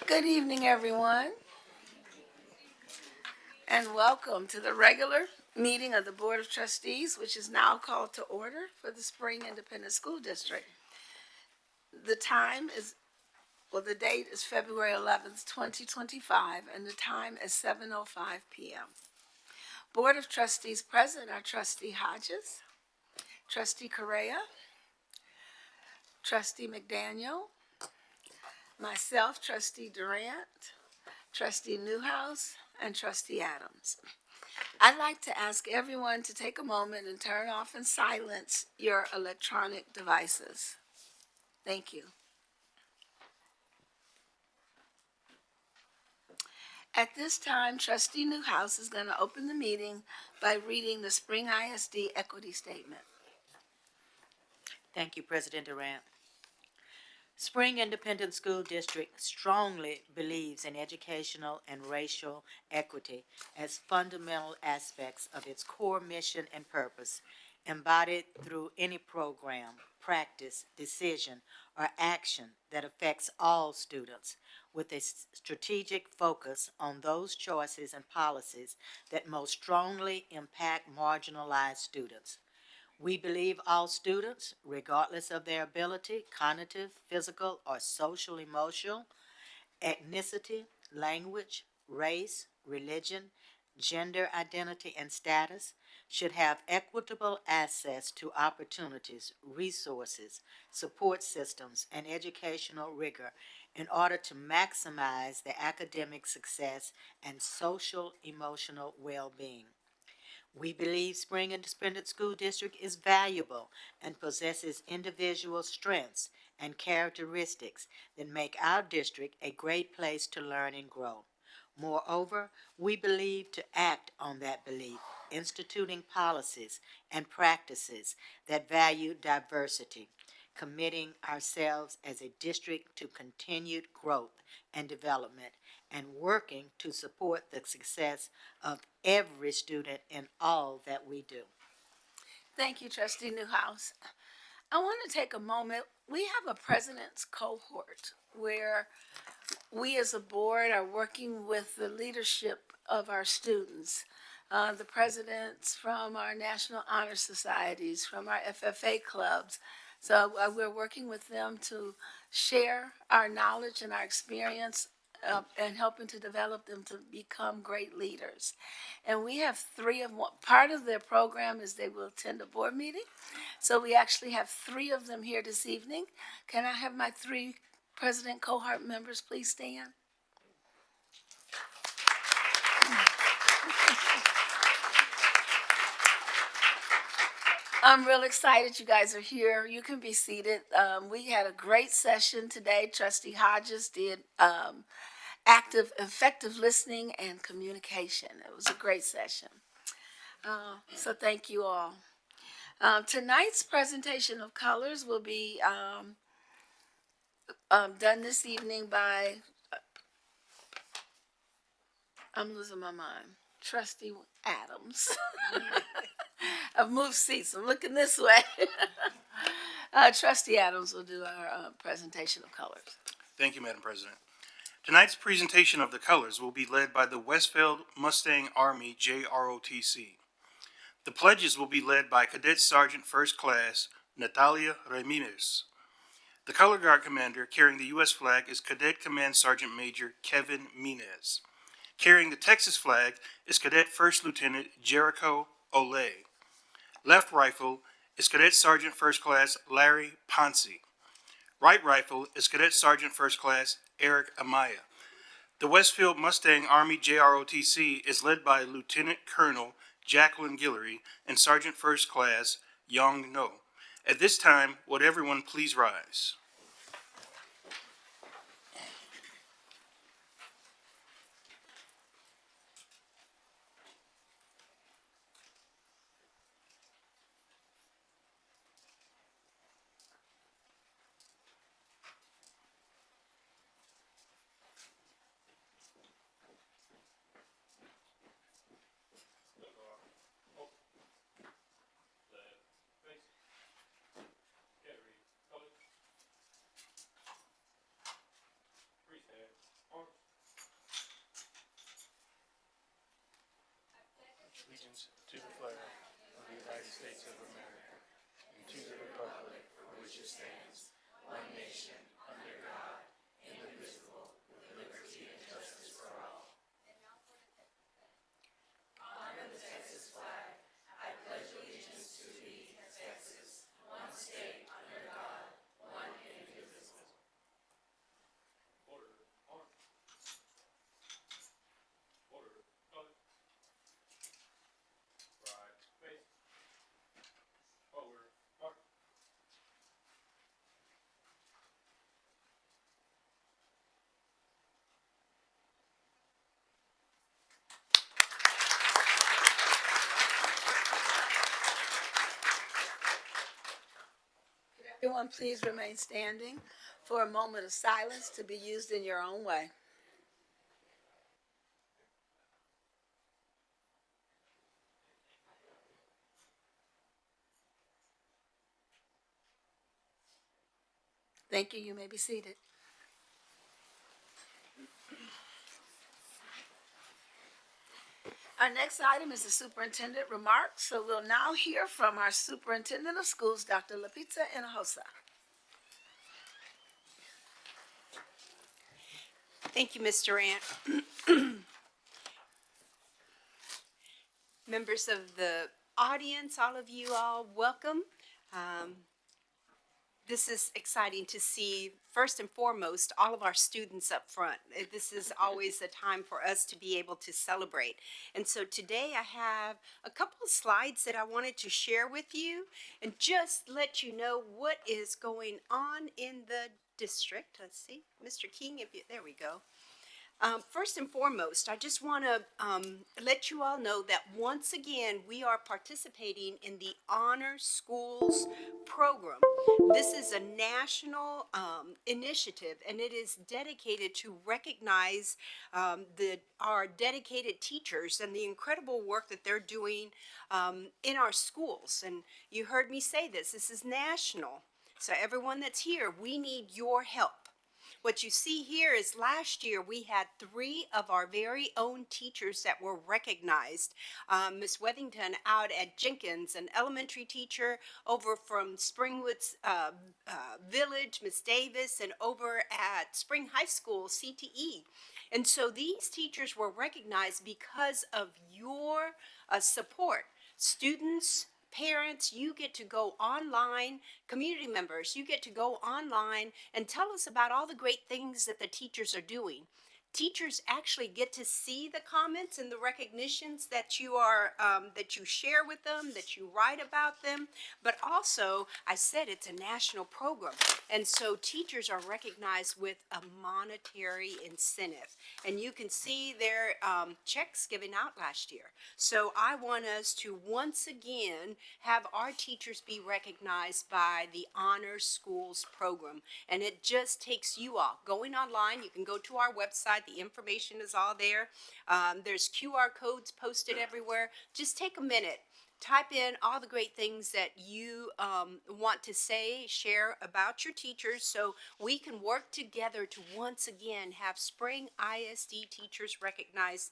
Good evening, everyone, and welcome to the regular meeting of the Board of Trustees, which is now called to order for the Spring Independent School District. The time is, the date is February 11th, 2025, and the time is 7:05 p.m. Board of Trustees present are Trustee Hodges, Trustee Correa, Trustee McDaniel, myself, Trustee Durant, Trustee Newhouse, and Trustee Adams. I'd like to ask everyone to take a moment and turn off and silence your electronic devices. Thank you. At this time, Trustee Newhouse is going to open the meeting by reading the Spring ISD Equity Statement. Thank you, President Durant. Spring Independent School District strongly believes in educational and racial equity as fundamental aspects of its core mission and purpose, embodied through any program, practice, decision, or action that affects all students, with a strategic focus on those choices and policies that most strongly impact marginalized students. We believe all students, regardless of their ability, cognitive, physical, or social, emotional, ethnicity, language, race, religion, gender identity, and status, should have equitable access to opportunities, resources, support systems, and educational rigor in order to maximize their academic success and social emotional well-being. We believe Spring Independent School District is valuable and possesses individual strengths and characteristics that make our district a great place to learn and grow. Moreover, we believe to act on that belief, instituting policies and practices that value diversity, committing ourselves as a district to continued growth and development, and working to support the success of every student in all that we do. Thank you, Trustee Newhouse. I want to take a moment. We have a president's cohort where we as a board are working with the leadership of our students, the presidents from our National Honor Societies, from our FFA clubs. So we're working with them to share our knowledge and our experience and helping to develop them to become great leaders. And we have three of them. Part of their program is they will attend a board meeting. So we actually have three of them here this evening. Can I have my three President cohort members please stand? I'm real excited you guys are here. You can be seated. We had a great session today. Trustee Hodges did active, effective listening and communication. It was a great session. So thank you all. Tonight's presentation of colors will be done this evening by, I'm losing my mind, Trustee Adams. I've moved seats. I'm looking this way. Trustee Adams will do our presentation of colors. Thank you, Madam President. Tonight's presentation of the colors will be led by the Westfield Mustang Army JROTC. The pledges will be led by Cadet Sergeant First Class Natalia Ramirez. The color guard commander carrying the U.S. flag is Cadet Command Sergeant Major Kevin Minez. Carrying the Texas flag is Cadet First Lieutenant Jericho Olay. Left rifle is Cadet Sergeant First Class Larry Ponce. Right rifle is Cadet Sergeant First Class Eric Amaya. The Westfield Mustang Army JROTC is led by Lieutenant Colonel Jacqueline Guillory and Sergeant First Class Young No. At this time, would everyone please rise? allegiance to the flag of the United States of America and to the republic for which it stands, one nation, under God, indivisible, with liberty and justice for all. Order. Right. Face. Forward. Mark. Everyone, please remain standing for a moment of silence to be used in your own way. Thank you. You may be seated. Our next item is the superintendent remarks. So we'll now hear from our superintendent of schools, Dr. Lapizza Hinojosa. Thank you, Mr. Ant. Members of the audience, all of you all, welcome. This is exciting to see, first and foremost, all of our students up front. This is always a time for us to be able to celebrate. And so today I have a couple of slides that I wanted to share with you and just let you know what is going on in the district. Let's see, Mr. King, there we go. First and foremost, I just want to let you all know that once again, we are participating in the Honor Schools program. This is a national initiative, and it is dedicated to recognize our dedicated teachers and the incredible work that they're doing in our schools. And you heard me say this is national. So everyone that's here, we need your help. What you see here is last year we had 3 of our very own teachers that were recognized. Ms. Wethington out at Jenkins, an elementary teacher over from Springwoods Village, Ms. Davis, and over at Spring High School, CTE. And so these teachers were recognized because of your support. Students, parents, you get to go online, community members, you get to go online and tell us about all the great things that the teachers are doing. Teachers actually get to see the comments and the recognitions that you are that you share with them, that you write about them. But also, I said it's a national program, and so teachers are recognized with a monetary incentive. And you can see their checks given out last year. So I want us to once again have our teachers be recognized by the Honor Schools program, and it just takes you all going online. You can go to our website. The information is all there. There's QR codes posted everywhere. Just take a minute. Type in all the great things that you want to say, share about your teachers, so we can work together to once again have Spring ISD teachers recognized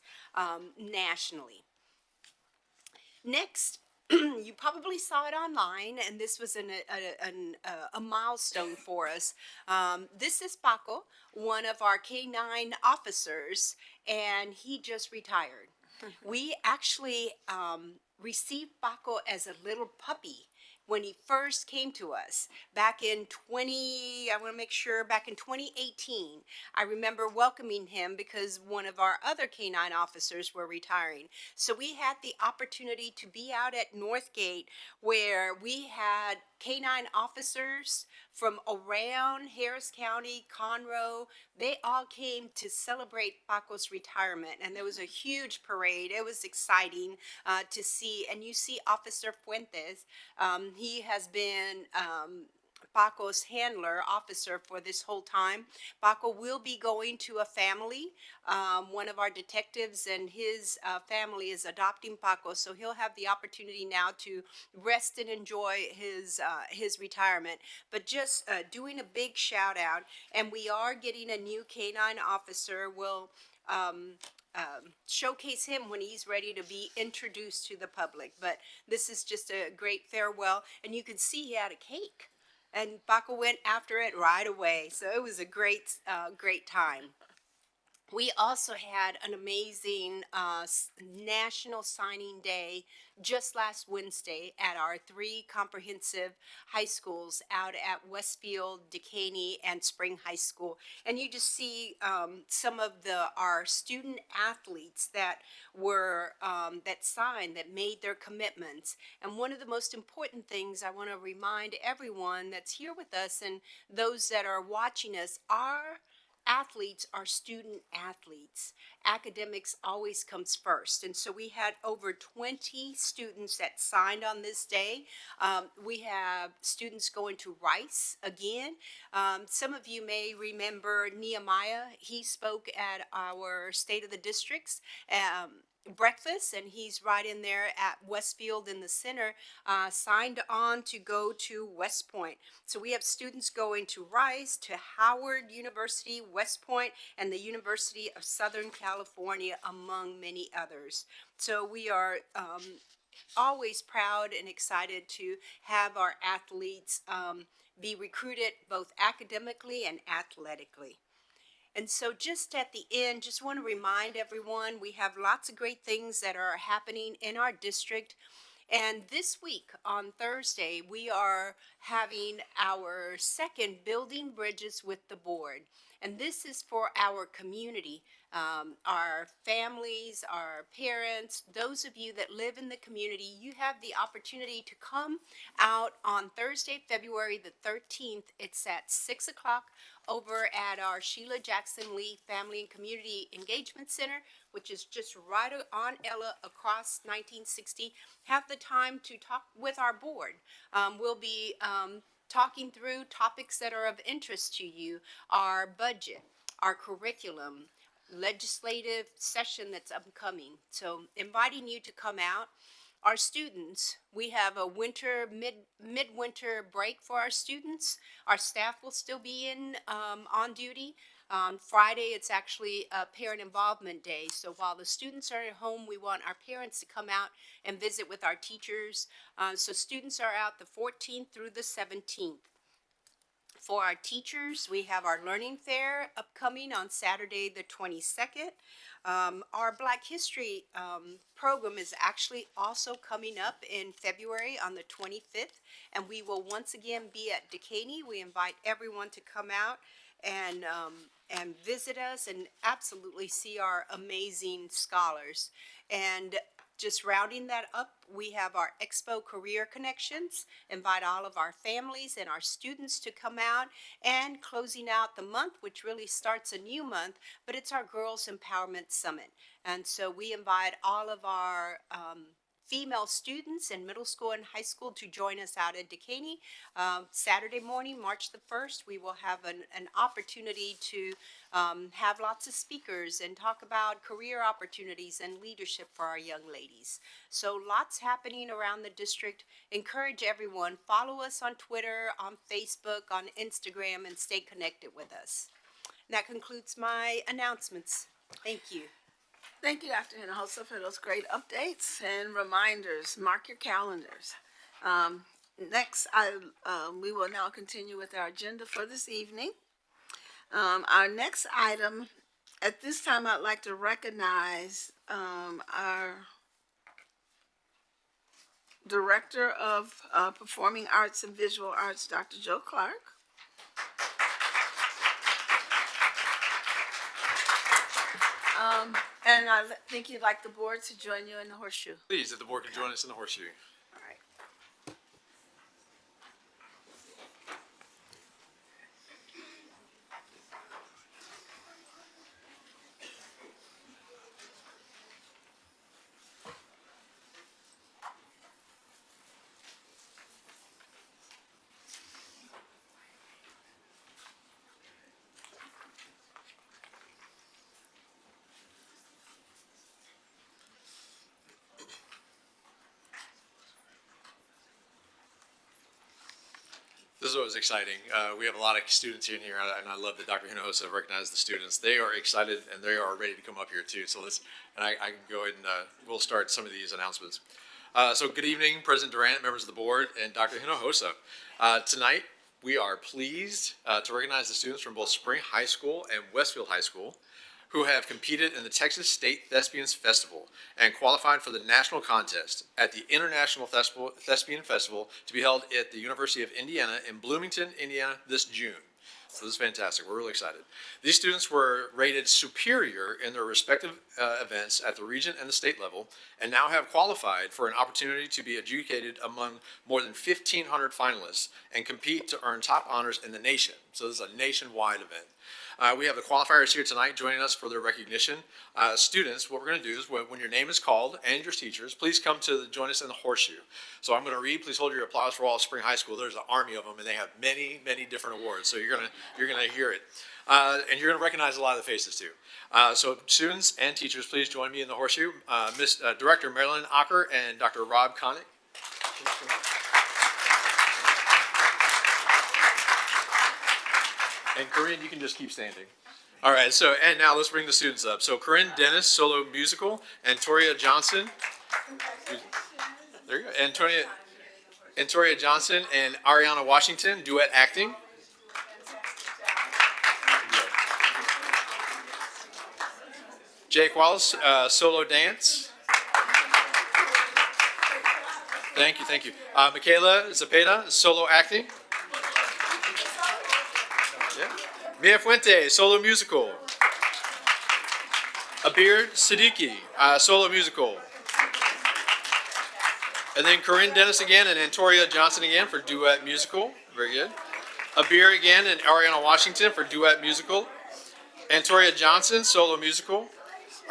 nationally. Next, you probably saw it online, and this was a milestone for us. This is Paco, one of our K-9 officers, and he just retired. We actually received Paco as a little puppy when he first came to us back in 2018. I remember welcoming him because one of our other K-9 officers were retiring. So we had the opportunity to be out at Northgate, where we had K-9 officers from around Harris County, Conroe. They all came to celebrate Paco's retirement, and there was a huge parade. It was exciting to see. And you see Officer Fuentes. He has been Paco's handler, officer, for this whole time. Paco will be going to a family. One of our detectives and his family is adopting Paco, so he'll have the opportunity now to rest and enjoy his retirement. But just doing a big shout out, and we are getting a new K-9 officer. We'll showcase him when he's ready to be introduced to the public. But this is just a great farewell, and you can see he had a cake, and Baca went after it right away. So it was a great time. We also had an amazing National Signing Day just last Wednesday at our 3 comprehensive high schools out at Westfield, Decaney, and Spring High School. And you just see some of our student athletes that were that signed, that made their commitments. And one of the most important things I want to remind everyone that's here with us and those that are watching us are athletes are student athletes. Academics always comes first. And so we had over 20 students that signed on this day. We have students going to Rice again. Some of you may remember Nehemiah. He spoke at our State of the Districts breakfast, and he's right in there at Westfield in the center, signed on to go to West Point. So we have students going to Rice, to Howard University, West Point, and the University of Southern California, among many others. So we are always proud and excited to have our athletes be recruited both academically and athletically. And so just at the end, just want to remind everyone, we have lots of great things that are happening in our district. And this week on Thursday, we are having our second Building Bridges with the Board. And this is for our community, our families, our parents, those of you that live in the community. You have the opportunity to come out on Thursday, February the 13th. It's at 6 o'clock over at our Sheila Jackson Lee Family and Community Engagement Center, which is just right on Ella across 1960. Have the time to talk with our board. We'll be talking through topics that are of interest to you, our budget, our curriculum, legislative session that's upcoming. So inviting you to come out. Our students, we have a midwinter break for our students. Our staff will still be in on duty. On Friday, it's actually a parent involvement day. So while the students are at home, we want our parents to come out and visit with our teachers. So students are out the 14th through the 17th. For our teachers, we have our learning fair upcoming on Saturday the 22nd. Our Black History program is actually also coming up in February on the 25th, and we will once again be at Decaney. We invite everyone to come out and visit us and absolutely see our amazing scholars. And just rounding that up, we have our Expo Career Connections. Invite all of our families and our students to come out, and closing out the month, which really starts a new month, but it's our Girls Empowerment Summit. And so we invite all of our female students in middle school and high school to join us out at Decaney. Saturday morning, March the 1st, we will have an opportunity to have lots of speakers and talk about career opportunities and leadership for our young ladies. So lots happening around the district. Encourage everyone, follow us on Twitter, on Facebook, on Instagram, and stay connected with us. And that concludes my announcements. Thank you. Thank you, Dr. Hinojosa, for those great updates and reminders. Mark your calendars. Next, we will now continue with our agenda for this evening. Our next item, at this time, I'd like to recognize our Director of Performing Arts and Visual Arts, Dr. Joe Clark. And I think you'd like the board to join you in the horseshoe. Please, if the board can join us in the horseshoe. All right. This is always exciting. We have a lot of students in here, and I love that Dr. Hinojosa recognized the students. They are excited and they are ready to come up here too. So I can go ahead and we'll start some of these announcements. So good evening, President Durant, members of the board, and Dr. Hinojosa. Tonight, we are pleased to recognize the students from both Spring High School and Westfield High School who have competed in the Texas State Thespians Festival and qualified for the national contest at the International Thespian Festival to be held at the University of Indiana in Bloomington, Indiana this June. So this is fantastic. We're really excited. These students were rated superior in their respective events at the region and the state level and now have qualified for an opportunity to be adjudicated among more than 1,500 finalists and compete to earn top honors in the nation. So this is a nationwide event. We have the qualifiers here tonight joining us for their recognition. Students, what we're going to do is when your name is called and your teachers, please come to join us in the horseshoe. So I'm going to read. Please hold your applause for all of Spring High School. There's an army of them, and they have many, many different awards. So you're going to hear it, and you're going to recognize a lot of the faces too. So students and teachers, please join me in the horseshoe. Director Marilyn Acker and Dr. Rob Connick. And Corinne, you can just keep standing. All right, so, and now let's bring the students up. So Corinne Dennis, solo musical, and Toria Johnson. There you go. And Toria Johnson and Ariana Washington, duet acting. Jake Wallace, solo dance. Thank you, thank you. Michaela Zapeta, solo acting. Yeah. Mia Fuente, solo musical. Abir Siddiqui, solo musical. And then Corinne Dennis again and Antoria Johnson again for duet musical. Very good. Abir again and Ariana Washington for duet musical. Antoria Johnson, solo musical.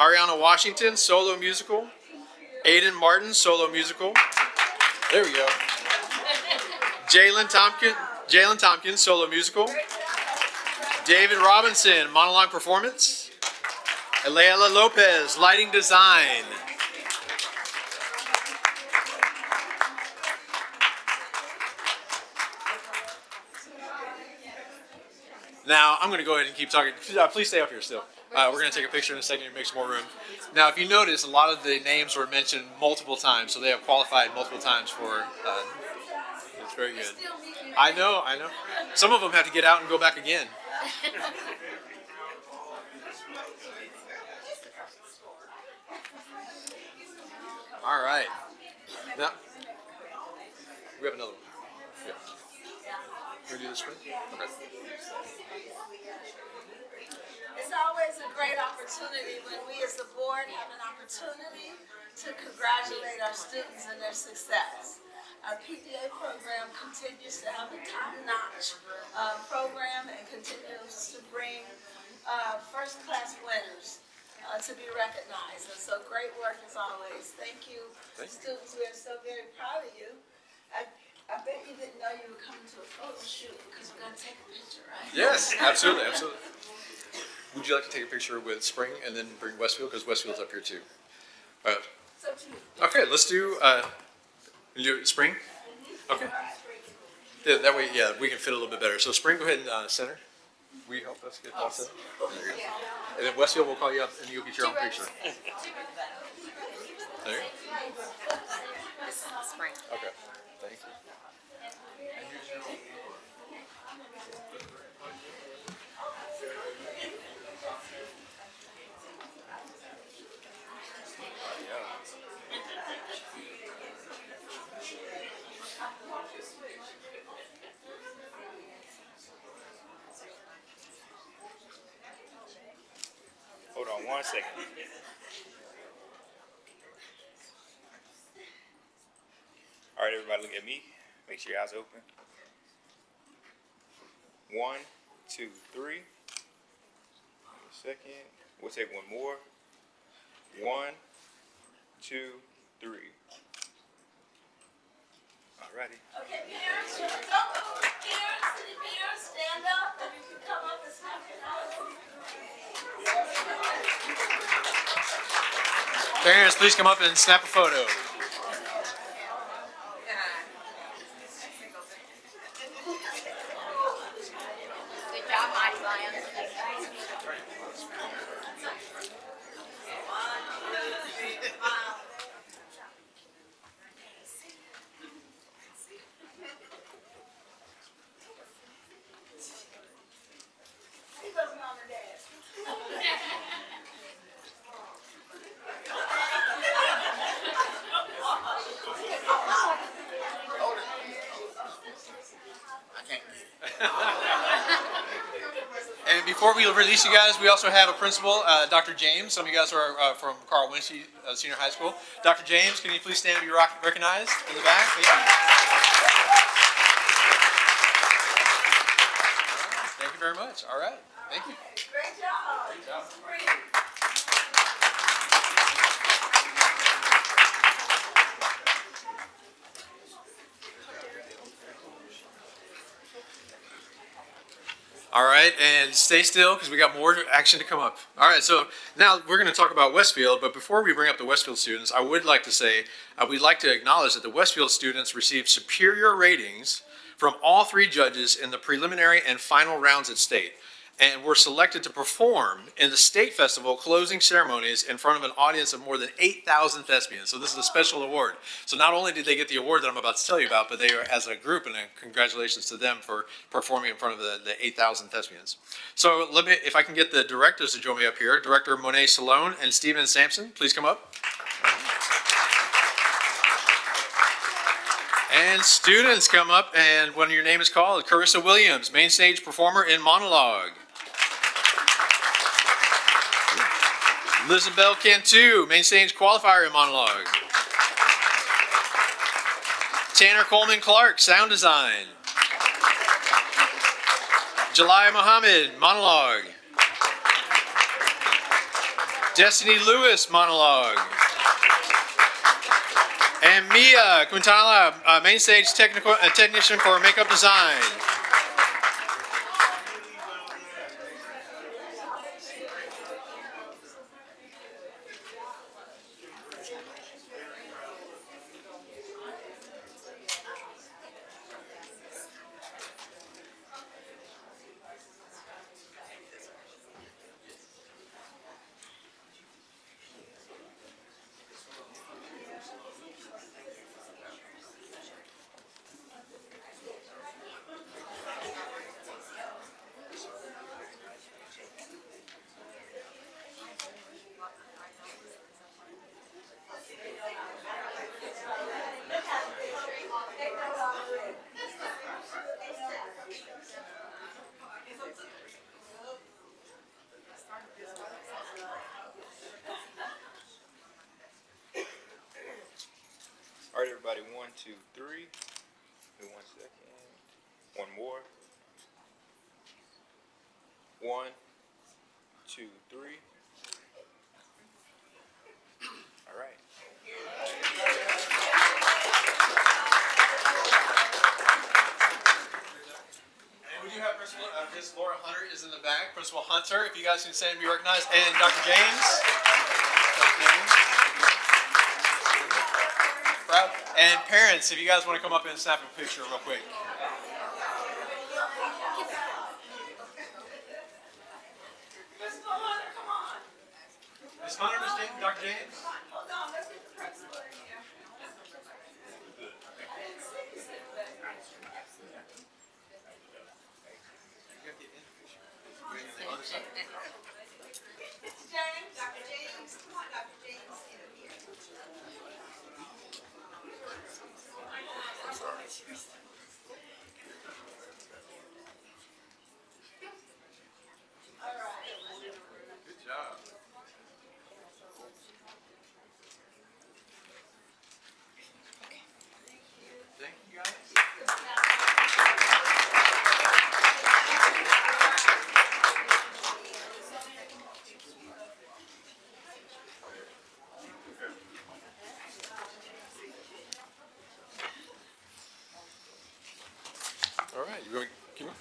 Ariana Washington, solo musical. Aiden Martin, solo musical. There we go. Jalen Tompkins, solo musical. David Robinson, monologue performance. Leila Lopez, lighting design. Now, I'm going to go ahead and keep talking. Please stay up here still. We're going to take a picture in a second and make some more room. Now, if you notice, a lot of the names were mentioned multiple times, so they have qualified multiple times for. It's very good. I know. Some of them have to get out and go back again. All right. Now, we have another one. Yeah. Can we do this one? Okay. It's always a great opportunity when we as the board have an opportunity to congratulate our students and their success. Our PDA program continues to have a top-notch program and continues to bring first-class winners to be recognized. And so great work as always. Thank you, students. We are so very proud of you. I bet you didn't know you were coming to a photo shoot because we're going to take a picture, right? Yes, absolutely. Would you like to take a picture with Spring and then bring Westfield, because Westfield's up here too? It's up to you. Okay, let's do Spring. Okay. Yeah, that way, yeah, we can fit a little bit better. So Spring, go ahead and center. Will you help us get all set? There you go. And then Westfield will call you up and you'll get your own picture. There you go. Spring. Okay, thank you. Hold on 1 second. All right, everybody, look at me. Make sure your eyes open. 1, 2, 3. Wait a second. We'll take one more. 1, 2, 3. All righty. Okay, parents, parents, stand up and you can come up and snap your nose. Parents, please come up and snap a photo. And before we release you guys, we also have a principal, Dr. James. Some of you guys are from Carl Winchie Senior High School. Dr. James, can you please stand and be recognized in the back? Thank you. Thank you very much. All right. Thank you. Great job. Great job. All right, and stay still because we got more action to come up. All right, so now we're going to talk about Westfield, but before we bring up the Westfield students, I would like to say we'd like to acknowledge that the Westfield students received superior ratings from all three judges in the preliminary and final rounds at state, and were selected to perform in the state festival closing ceremonies in front of an audience of more than 8,000 thespians. So this is a special award. So not only did they get the award that I'm about to tell you about, but they were as a group, and congratulations to them for performing in front of the 8,000 thespians. So let me, if I can get the directors to join me up here, Director Monet Salone and Stephen Sampson, please come up. And students come up, and when your name is called, Carissa Williams, main stage performer in monologue. Lizabelle Cantu, main stage qualifier in monologue. Tanner Coleman Clark, sound design. Jalai Mohammed, monologue. Destiny Lewis, monologue. And Mia Quintana, main stage technician for makeup design. All right, everybody. 1, 2, 3. Wait 1 second. One more. 1, 2, 3. All right. And we do have Principal, Miss Laura Hunter is in the back. Principal Hunter, if you guys can stand and be recognized. And Dr. James. Dr. James. Proud. And parents, if you guys want to come up and snap a picture real quick. Miss Hunter, Miss James, Dr. James. Hold on, let's get the principal in here. James, Dr. James, come on, Dr. James, get up here. Good job. Thank you guys. All right, you going to keep on?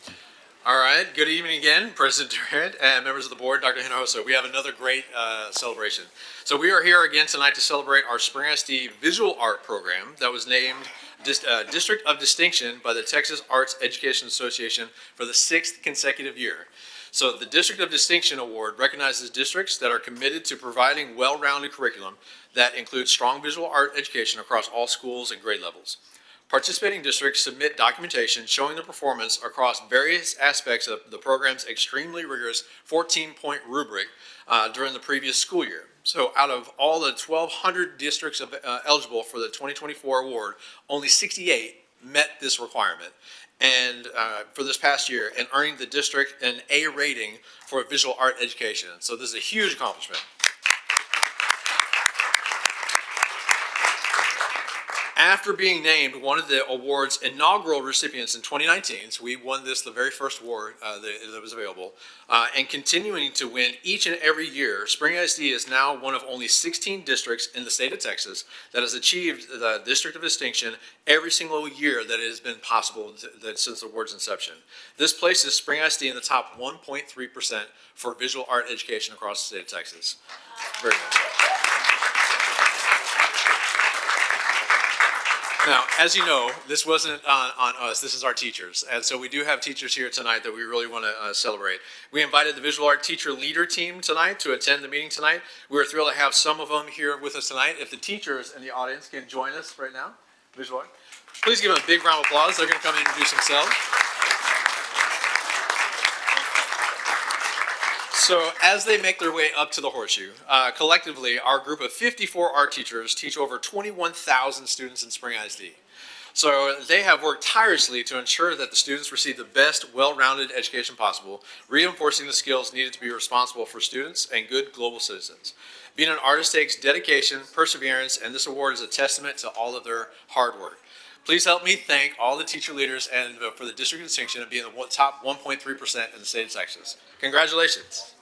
All right, good evening again, President Durant and members of the board, Dr. Hinojosa. We have another great celebration. So we are here again tonight to celebrate our Spring ISD Visual Art Program that was named District of Distinction by the Texas Arts Education Association for the 6th consecutive year. So the District of Distinction Award recognizes districts that are committed to providing well-rounded curriculum that includes strong visual art education across all schools and grade levels. Participating districts submit documentation showing their performance across various aspects of the program's extremely rigorous 14-point rubric during the previous school year. So out of all the 1,200 districts eligible for the 2024 award, only 68 met this requirement and for this past year and earning the district an A rating for visual art education. So this is a huge accomplishment. After being named one of the award's inaugural recipients in 2019, so we won this the very first award that was available, and continuing to win each and every year, Spring ISD is now one of only 16 districts in the state of Texas that has achieved the District of Distinction every single year that it has been possible since the award's inception. This places Spring ISD in the top 1.3% for visual art education across the state of Texas. Very good. Now, as you know, this wasn't on us, this is our teachers. And so we do have teachers here tonight that we really want to celebrate. We invited the visual art teacher leader team tonight to attend the meeting tonight. We're thrilled to have some of them here with us tonight. If the teachers in the audience can join us right now, visual art, please give them a big round of applause. They're going to come and introduce themselves. So as they make their way up to the horseshoe, collectively, our group of 54 art teachers teach over 21,000 students in Spring ISD. So they have worked tirelessly to ensure that the students receive the best, well-rounded education possible, reinforcing the skills needed to be responsible for students and good global citizens. Being an artist takes dedication, perseverance, and this award is a testament to all of their hard work. Please help me thank all the teacher leaders and for the district distinction of being the top 1.3% in the state of Texas. Congratulations.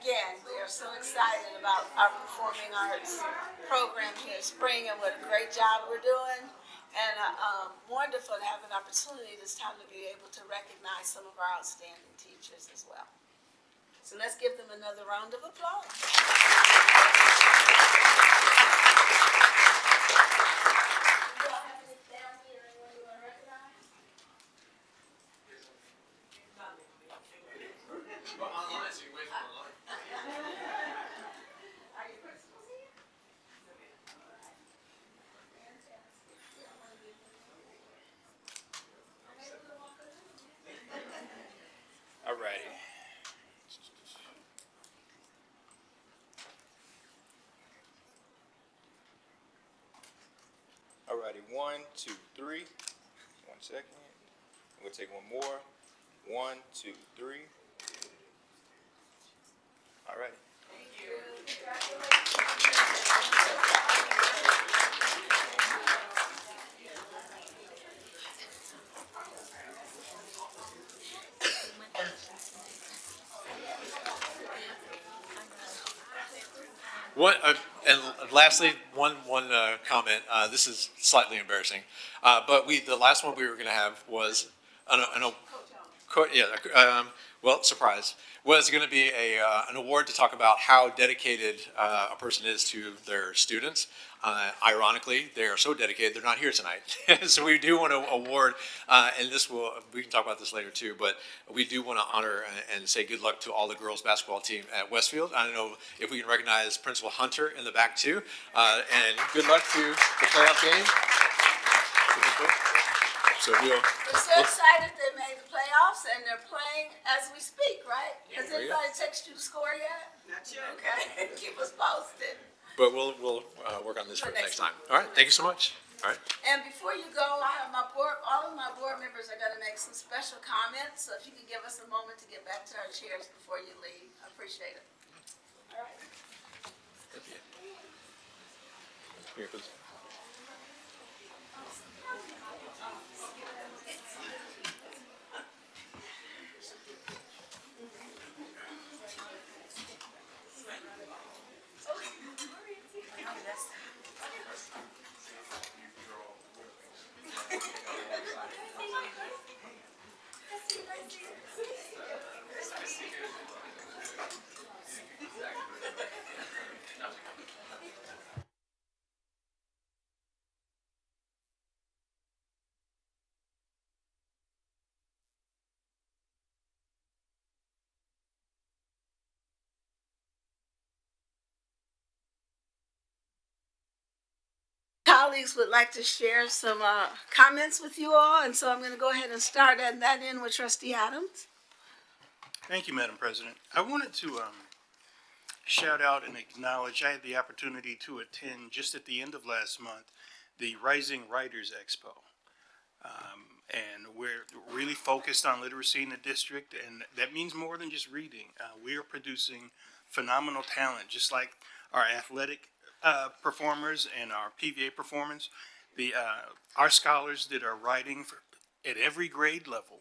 Again, we are so excited about our performing arts program here at Spring and what a great job we're doing. And wonderful to have an opportunity this time to be able to recognize some of our outstanding teachers as well. So let's give them another round of applause. All righty. All righty, 1, 2, 3. 1 second. We'll take one more. 1, 2, 3. All righty. And lastly, one comment. This is slightly embarrassing, but the last one we were going to have was well, surprise, was going to be an award to talk about how dedicated a person is to their students. Ironically, they are so dedicated, they're not here tonight. So we do want to award, and we can talk about this later too, but we do want to honor and say good luck to all the girls basketball team at Westfield. I don't know if we can recognize Principal Hunter in the back too, and good luck to the playoff game. So We're so excited they made the playoffs and they're playing as we speak, right? Has anybody texted you the score yet? Not yet. Okay, keep us posted. But we'll work on this for next time. All right, thank you so much. All right. And before you go, I have all of my board members are gonna make some special comments, so if you could give us a moment to get back to our chairs before you leave, I appreciate it. All right. Here, please. colleagues would like to share some comments with you all, and so I'm going to go ahead and start that in with Trustee Adams. Thank you, Madam President. I wanted to shout out and acknowledge, I had the opportunity to attend just at the end of last month, the Rising Writers Expo. And we're really focused on literacy in the district, and that means more than just reading. We are producing phenomenal talent, just like our athletic performers and our PVA performers. Our scholars that are writing at every grade level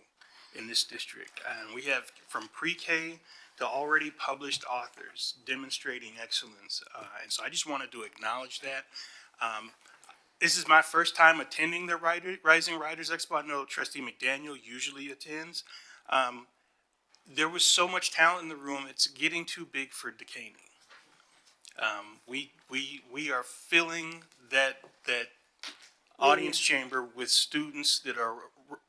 in this district, and we have from pre-K to already published authors demonstrating excellence. And so I just wanted to acknowledge that. This is my first time attending the Rising Writers Expo. I know Trustee McDaniel usually attends. There was so much talent in the room, it's getting too big for Decaney. We are filling that audience chamber with students that are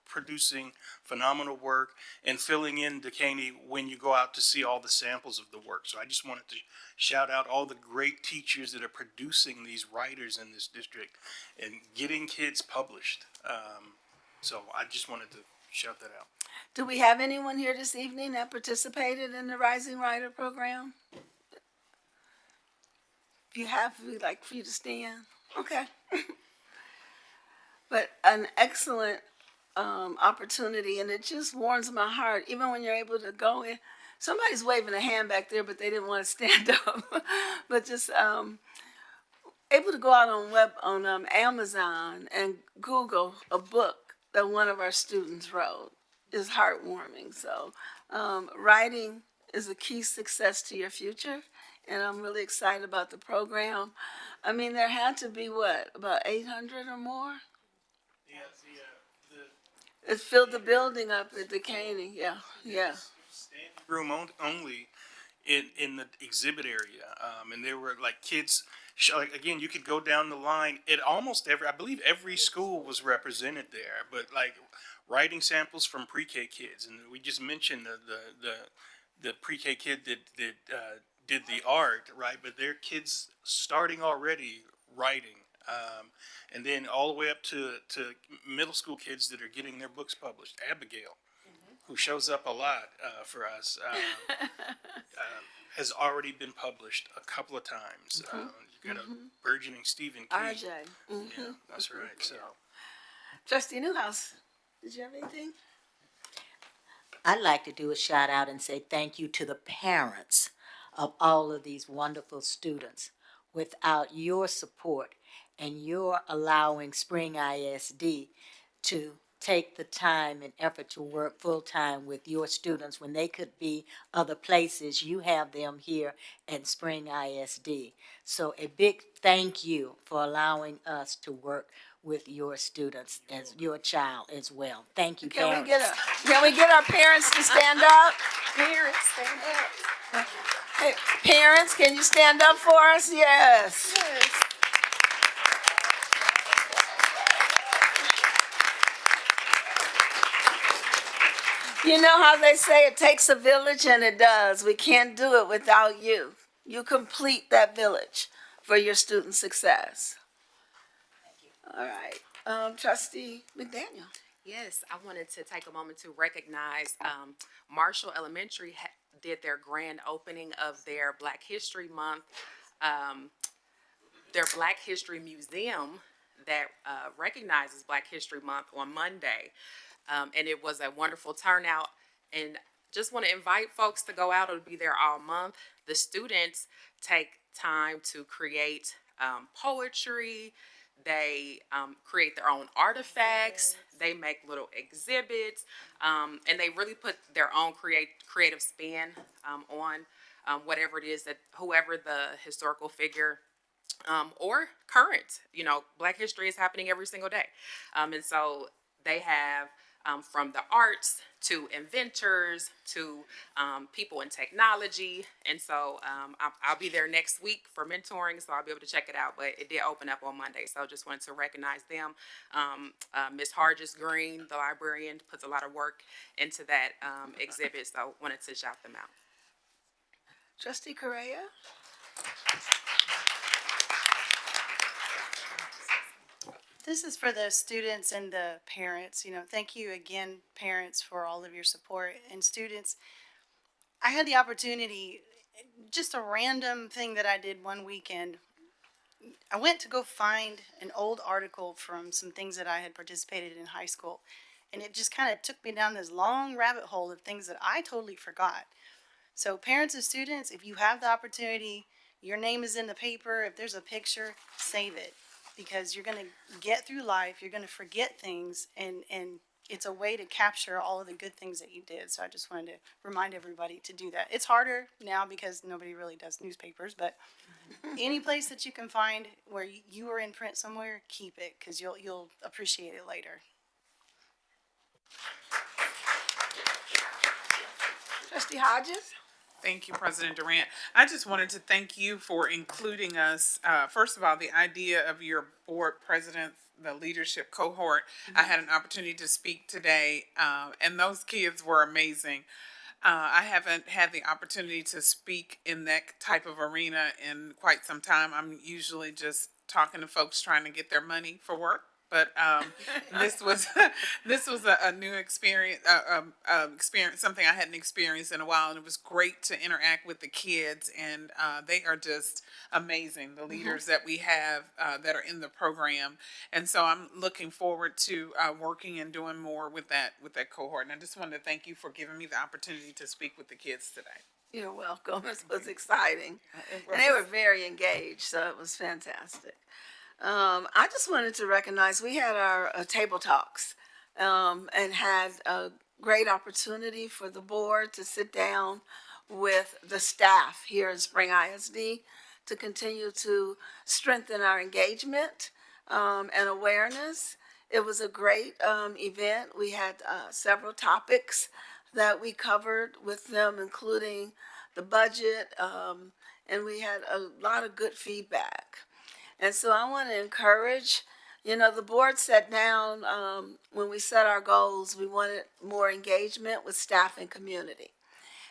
producing phenomenal work and filling in Decaney when you go out to see all the samples of the work. So I just wanted to shout out all the great teachers that are producing these writers in this district and getting kids published. So I just wanted to shout that out. Do we have anyone here this evening that participated in the Rising Writer program? If you have, we'd like for you to stand. Okay. But an excellent opportunity, and it just warms my heart, even when you're able to go in. Somebody's waving a hand back there, but they didn't want to stand up. But just able to go out on Amazon and Google a book that one of our students wrote is heartwarming. So writing is a key success to your future, and I'm really excited about the program. I mean, there had to be, about 800 or more? It filled the building up at Decaney, yeah. Standing room only in the exhibit area, and there were like kids. Like again, you could go down the line. I believe every school was represented there. But like writing samples from pre-K kids, and we just mentioned the pre-K kid that did the art, right? But they're kids starting already writing. And then all the way up to middle school kids that are getting their books published. Abigail, who shows up a lot for us, has already been published a couple of times. You got a burgeoning Stephen King. RJ. Yeah, that's right. So, Trustee Newhouse, did you have anything? I'd like to do a shout out and say thank you to the parents of all of these wonderful students. Without your support and your allowing Spring ISD to take the time and effort to work full-time with your students when they could be other places, you have them here at Spring ISD. So a big thank you for allowing us to work with your students as your child as well. Thank you, Can parents. we get our parents to stand up? Parents, stand up. Hey, parents, can you stand up for us? Yes. You know how they say it takes a village, and it does. We can't do it without you. You complete that village for your student success. All right. Trustee McDaniel. Yes, I wanted to take a moment to recognize Marshall Elementary did their grand opening of their Black History Month, their Black History Museum that recognizes Black History Month on Monday. And it was a wonderful turnout. And just want to invite folks to go out. It'll be there all month. The students take time to create poetry. They create their own artifacts. They make little exhibits. And they really put their own creative spin on whatever it is that whoever the historical figure or current, Black history is happening every single day. And so they have from the arts to inventors to people in technology. And so I'll be there next week for mentoring, so I'll be able to check it out. But it did open up on Monday, so I just wanted to recognize them. Miss Hargis Green, the librarian, puts a lot of work into that exhibit, so wanted to shout them out. Trustee Correa. This is for the students and the parents. Thank you again, parents, for all of your support. And students, I had the opportunity, just a random thing that I did one weekend. I went to go find an old article from some things that I had participated in high school. And it just kind of took me down this long rabbit hole of things that I totally forgot. So parents and students, if you have the opportunity, your name is in the paper, if there's a picture, save it. Because you're going to get through life, you're going to forget things, and it's a way to capture all of the good things that you did. So I just wanted to remind everybody to do that. It's harder now because nobody really does newspapers, but any place that you can find where you are in print somewhere, keep it, because you'll appreciate it later. Trustee Hodges? Thank you, President Durant. I just wanted to thank you for including us. First of all, the idea of your board president, the leadership cohort. I had an opportunity to speak today, and those kids were amazing. I haven't had the opportunity to speak in that type of arena in quite some time. I'm usually just talking to folks trying to get their money for work. But this was a new experience, something I hadn't experienced in a while, and it was great to interact with the kids, and they are just amazing. The leaders that we have that are in the program, and so I'm looking forward to working and doing more with that cohort. And I just wanted to thank you for giving me the opportunity to speak with the kids today. You're welcome. It was exciting. And they were very engaged, so it was fantastic. I just wanted to recognize we had our table talks and had a great opportunity for the board to sit down with the staff here in Spring ISD to continue to strengthen our engagement and awareness. It was a great event. We had several topics that we covered with them, including the budget, and we had a lot of good feedback. And so I want to encourage, the board sat down, when we set our goals, we wanted more engagement with staff and community.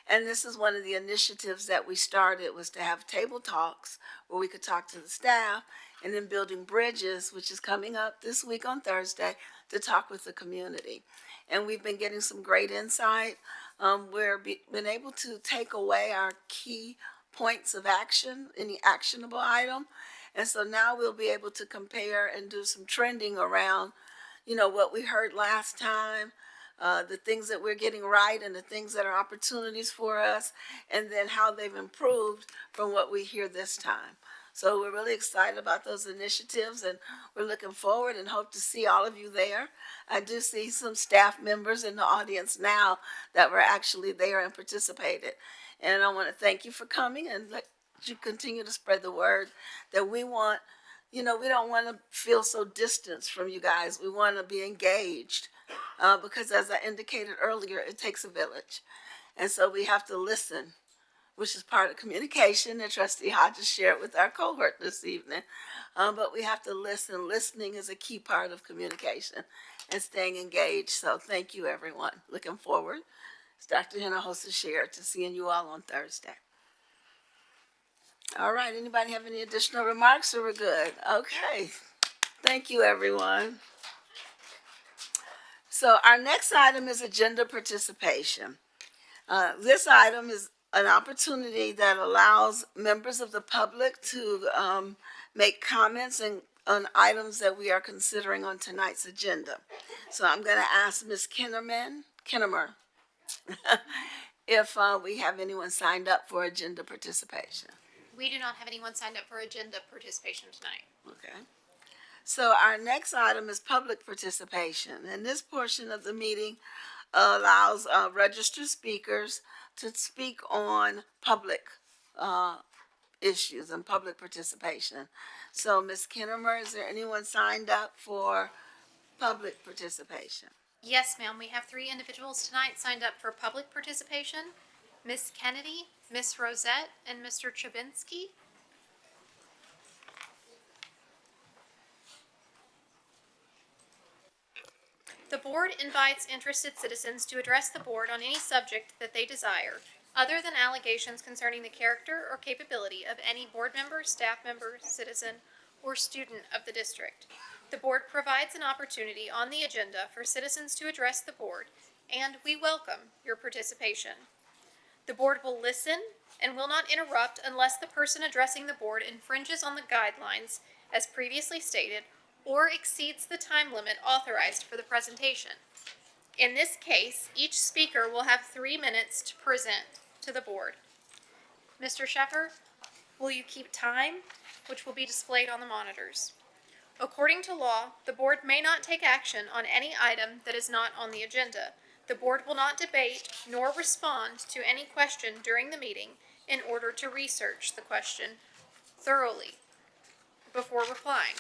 And this is one of the initiatives that we started, was to have table talks where we could talk to the staff, and then building bridges, which is coming up this week on Thursday, to talk with the community. And we've been getting some great insight. Been able to take away our key points of action, any actionable item. And so now we'll be able to compare and do some trending around, what we heard last time, the things that we're getting right and the things that are opportunities for us, and then how they've improved from what we hear this time. So we're really excited about those initiatives, and we're looking forward and hope to see all of you there. I do see some staff members in the audience now that were actually there and participated. And I want to thank you for coming, and let you continue to spread the word that we want, we don't want to feel so distanced from you guys. We want to be engaged because, as I indicated earlier, it takes a village. And so we have to listen, which is part of communication that Trustee Hodges shared with our cohort this evening. But we have to listen. Listening is a key part of communication and staying engaged. So thank you, everyone. Looking forward, as Dr. Hinojosa shared, to seeing you all on Thursday. All right, anybody have any additional remarks, or we're good? Okay, thank you, everyone. So our next item is agenda participation. This item is an opportunity that allows members of the public to make comments on items that we are considering on tonight's agenda. So I'm going to ask Ms. Kinnemer, if we have anyone signed up for agenda participation. We do not have anyone signed up for agenda participation tonight. Okay. So our next item is public participation, and this portion of the meeting allows registered speakers to speak on public issues and public participation. So Ms. Kinnemer, is there anyone signed up for public participation? Yes, ma'am. We have 3 individuals tonight signed up for public participation. Miss Kennedy, Miss Rosette, and Mr. Chabinsky. The board invites interested citizens to address the board on any subject that they desire, other than allegations concerning the character or capability of any board member, staff member, citizen, or student of the district. The board provides an opportunity on the agenda for citizens to address the board, and we welcome your participation. The board will listen and will not interrupt unless the person addressing the board infringes on the guidelines as previously stated or exceeds the time limit authorized for the presentation. In this case, each speaker will have 3 minutes to present to the board. Mr. Sheffer, will you keep time, which will be displayed on the monitors? According to law, the board may not take action on any item that is not on the agenda. The board will not debate nor respond to any question during the meeting in order to research the question thoroughly before replying.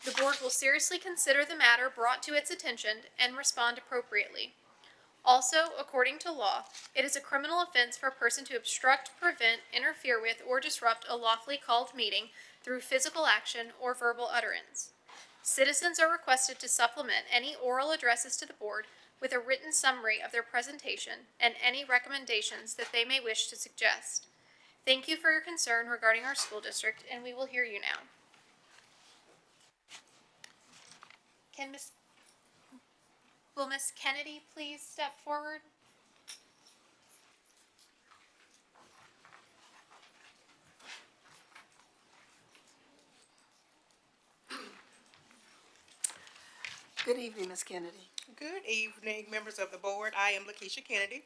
The board will seriously consider the matter brought to its attention and respond appropriately. Also, according to law, it is a criminal offense for a person to obstruct, prevent, interfere with, or disrupt a lawfully called meeting through physical action or verbal utterance. Citizens are requested to supplement any oral addresses to the board with a written summary of their presentation and any recommendations that they may wish to suggest. Thank you for your concern regarding our school district, and we will hear you now. Will Miss Kennedy please step forward? Good evening, Ms. Kennedy. Good evening, members of the board. I am Lakeisha Kennedy.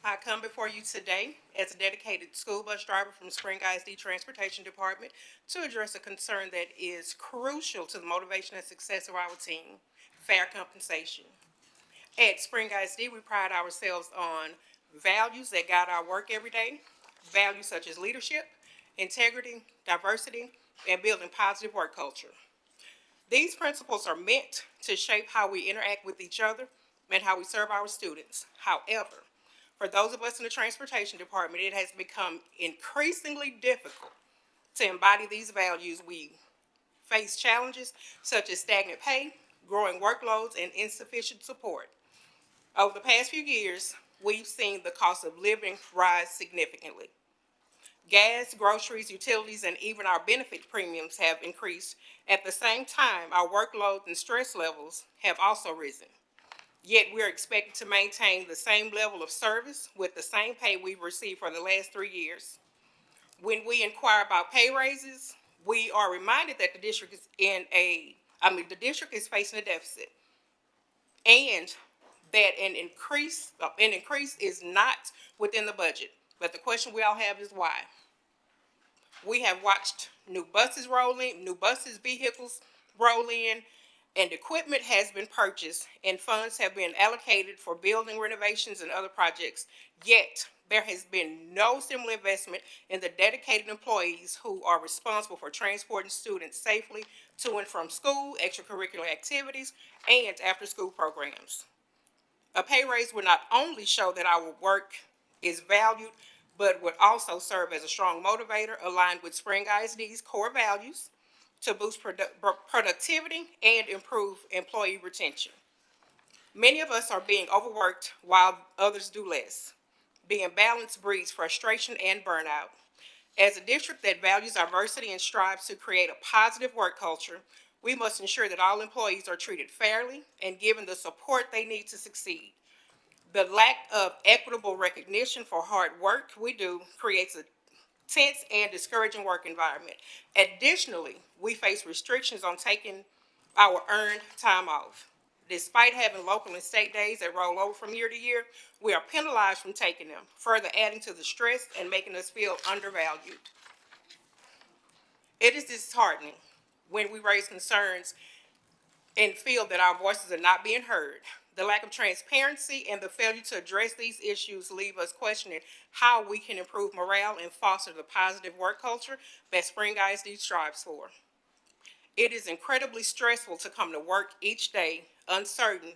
I come before you today as a dedicated school bus driver from Spring ISD Transportation Department to address a concern that is crucial to the motivation and success of our team: fair compensation. At Spring ISD, we pride ourselves on values that guide our work every day, values such as leadership, integrity, diversity, and building positive work culture. These principles are meant to shape how we interact with each other and how we serve our students. However, for those of us in the transportation department, it has become increasingly difficult to embody these values. We face challenges such as stagnant pay, growing workloads, and insufficient support. Over the past few years, we've seen the cost of living rise significantly. Gas, groceries, utilities, and even our benefit premiums have increased. At the same time, our workload and stress levels have also risen. Yet we're expected to maintain the same level of service with the same pay we've received for the last 3 years. When we inquire about pay raises, we are reminded that the district is the district is facing a deficit, and that an increase is not within the budget. But the question we all have is why. We have watched new buses, vehicles roll in, and equipment has been purchased, and funds have been allocated for building renovations and other projects. Yet, there has been no similar investment in the dedicated employees who are responsible for transporting students safely to and from school, extracurricular activities, and after-school programs. A pay raise would not only show that our work is valued, but would also serve as a strong motivator aligned with Spring ISD's core values to boost productivity and improve employee retention. Many of us are being overworked while others do less. The imbalance breeds frustration and burnout. As a district that values diversity and strives to create a positive work culture, we must ensure that all employees are treated fairly and given the support they need to succeed. The lack of equitable recognition for hard work we do creates a tense and discouraging work environment. Additionally, we face restrictions on taking our earned time off. Despite having local and state days that roll over from year to year, we are penalized from taking them, further adding to the stress and making us feel undervalued. It is disheartening when we raise concerns and feel that our voices are not being heard. The lack of transparency and the failure to address these issues leave us questioning how we can improve morale and foster the positive work culture that Spring ISD strives for. It is incredibly stressful to come to work each day uncertain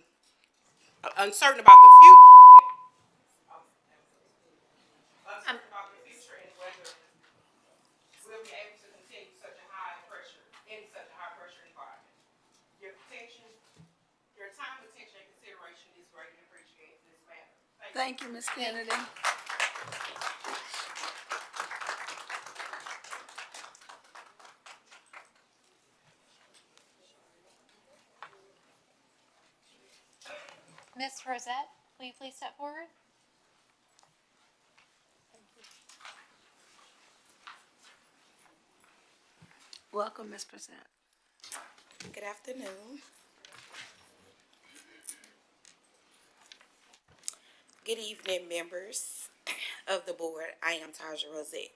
about the future. Uncertain about the future and whether we'll be able to continue in such a high pressure environment. Your attention, your time, attention, and consideration is greatly appreciated in this matter. Thank you, Ms. Kennedy. Miss Rosette, will you please step forward? Welcome, Ms. Present. Good afternoon. Good evening, members of the board. I am Taja Rosette.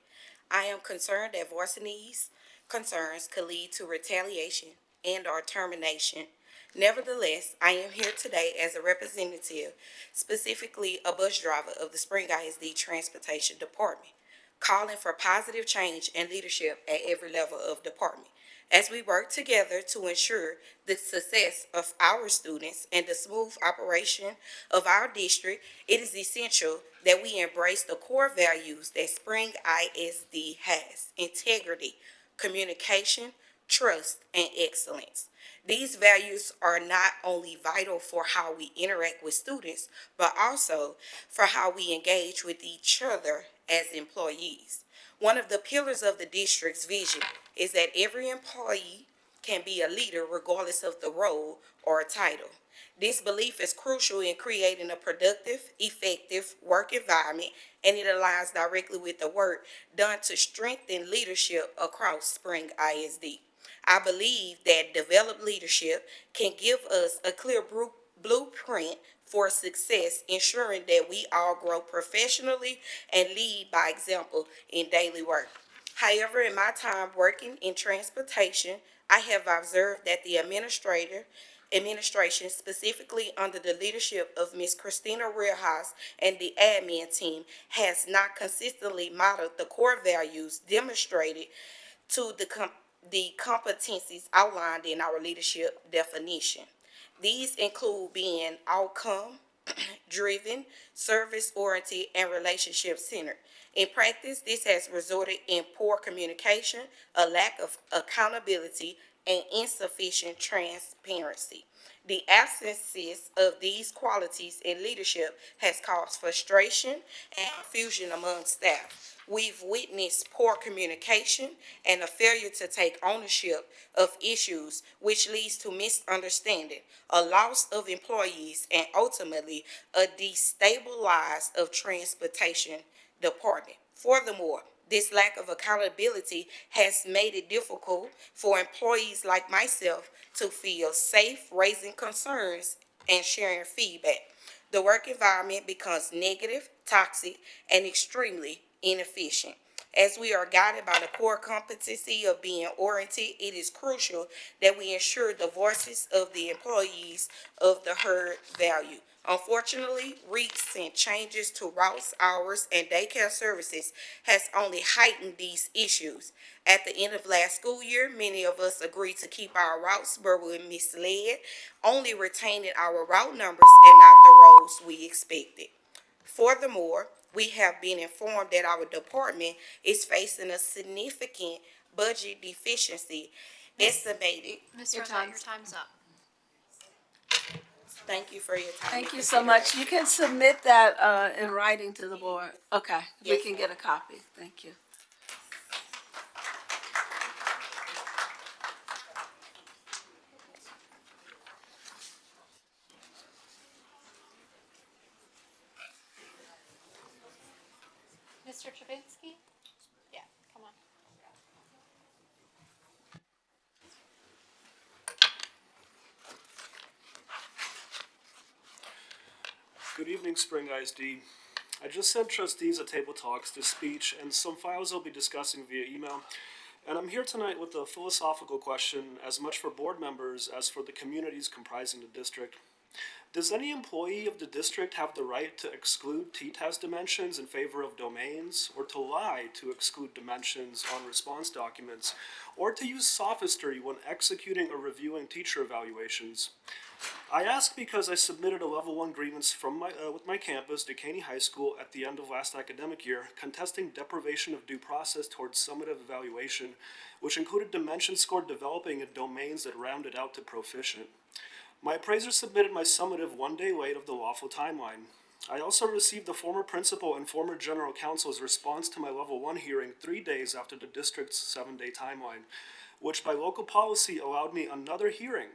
I am concerned that voicing these concerns could lead to retaliation and/or termination. Nevertheless, I am here today as a representative, specifically a bus driver of the Spring ISD Transportation Department, calling for positive change and leadership at every level of department. As we work together to ensure the success of our students and the smooth operation of our district, it is essential that we embrace the core values that Spring ISD has: integrity, communication, trust, and excellence. These values are not only vital for how we interact with students, but also for how we engage with each other as employees. One of the pillars of the district's vision is that every employee can be a leader regardless of the role or title. This belief is crucial in creating a productive, effective work environment, and it aligns directly with the work done to strengthen leadership across Spring ISD. I believe that developed leadership can give us a clear blueprint for success, ensuring that we all grow professionally and lead by example in daily work. However, in my time working in transportation, I have observed that the administration, specifically under the leadership of Ms. Christina Reelhouse and the admin team, has not consistently modeled the core values demonstrated to the competencies outlined in our leadership definition. These include being outcome driven, service oriented, and relationship centered. In practice, this has resulted in poor communication, a lack of accountability, and insufficient transparency. The absences of these qualities in leadership has caused frustration and confusion among staff. We've witnessed poor communication and a failure to take ownership of issues, which leads to misunderstanding, a loss of employees, and ultimately a destabilized of transportation department. Furthermore, this lack of accountability has made it difficult for employees like myself to feel safe raising concerns and sharing feedback. The work environment becomes negative, toxic, and extremely inefficient. As we are guided by the core competency of being oriented, it is crucial that we ensure the voices of the employees of the heard value. Unfortunately, recent changes to routes, hours, and daycare services has only heightened these issues. At the end of last school year, many of us agreed to keep our routes, but were misled, only retaining our route numbers and not the roles we expected. Furthermore, we have been informed that our department is facing a significant budget deficiency estimated. Ms. Rosette, your time's up. Thank you for your time. Thank you so much. You can submit that in writing to the board. Okay, we Yes, can ma'am. get a copy. Thank you. Mr. Chavinsky? Yeah, come on. Good evening, Spring ISD. I just sent trustees a table talks, this speech, and some files I'll be discussing via email. And I'm here tonight with a philosophical question, as much for board members as for the communities comprising the district. Does any employee of the district have the right to exclude TTAS dimensions in favor of domains, or to lie to exclude dimensions on response documents, or to use sophistry when executing or reviewing teacher evaluations? I ask because I submitted a level 1 grievance from with my campus, Dekaney High School, at the end of last academic year, contesting deprivation of due process towards summative evaluation, which included dimension score developing in domains that rounded out to proficient. My appraiser submitted my summative 1 day late of the lawful timeline. I also received the former principal and former general counsel's response to my level 1 hearing 3 days after the district's 7-day timeline, which by local policy allowed me another hearing.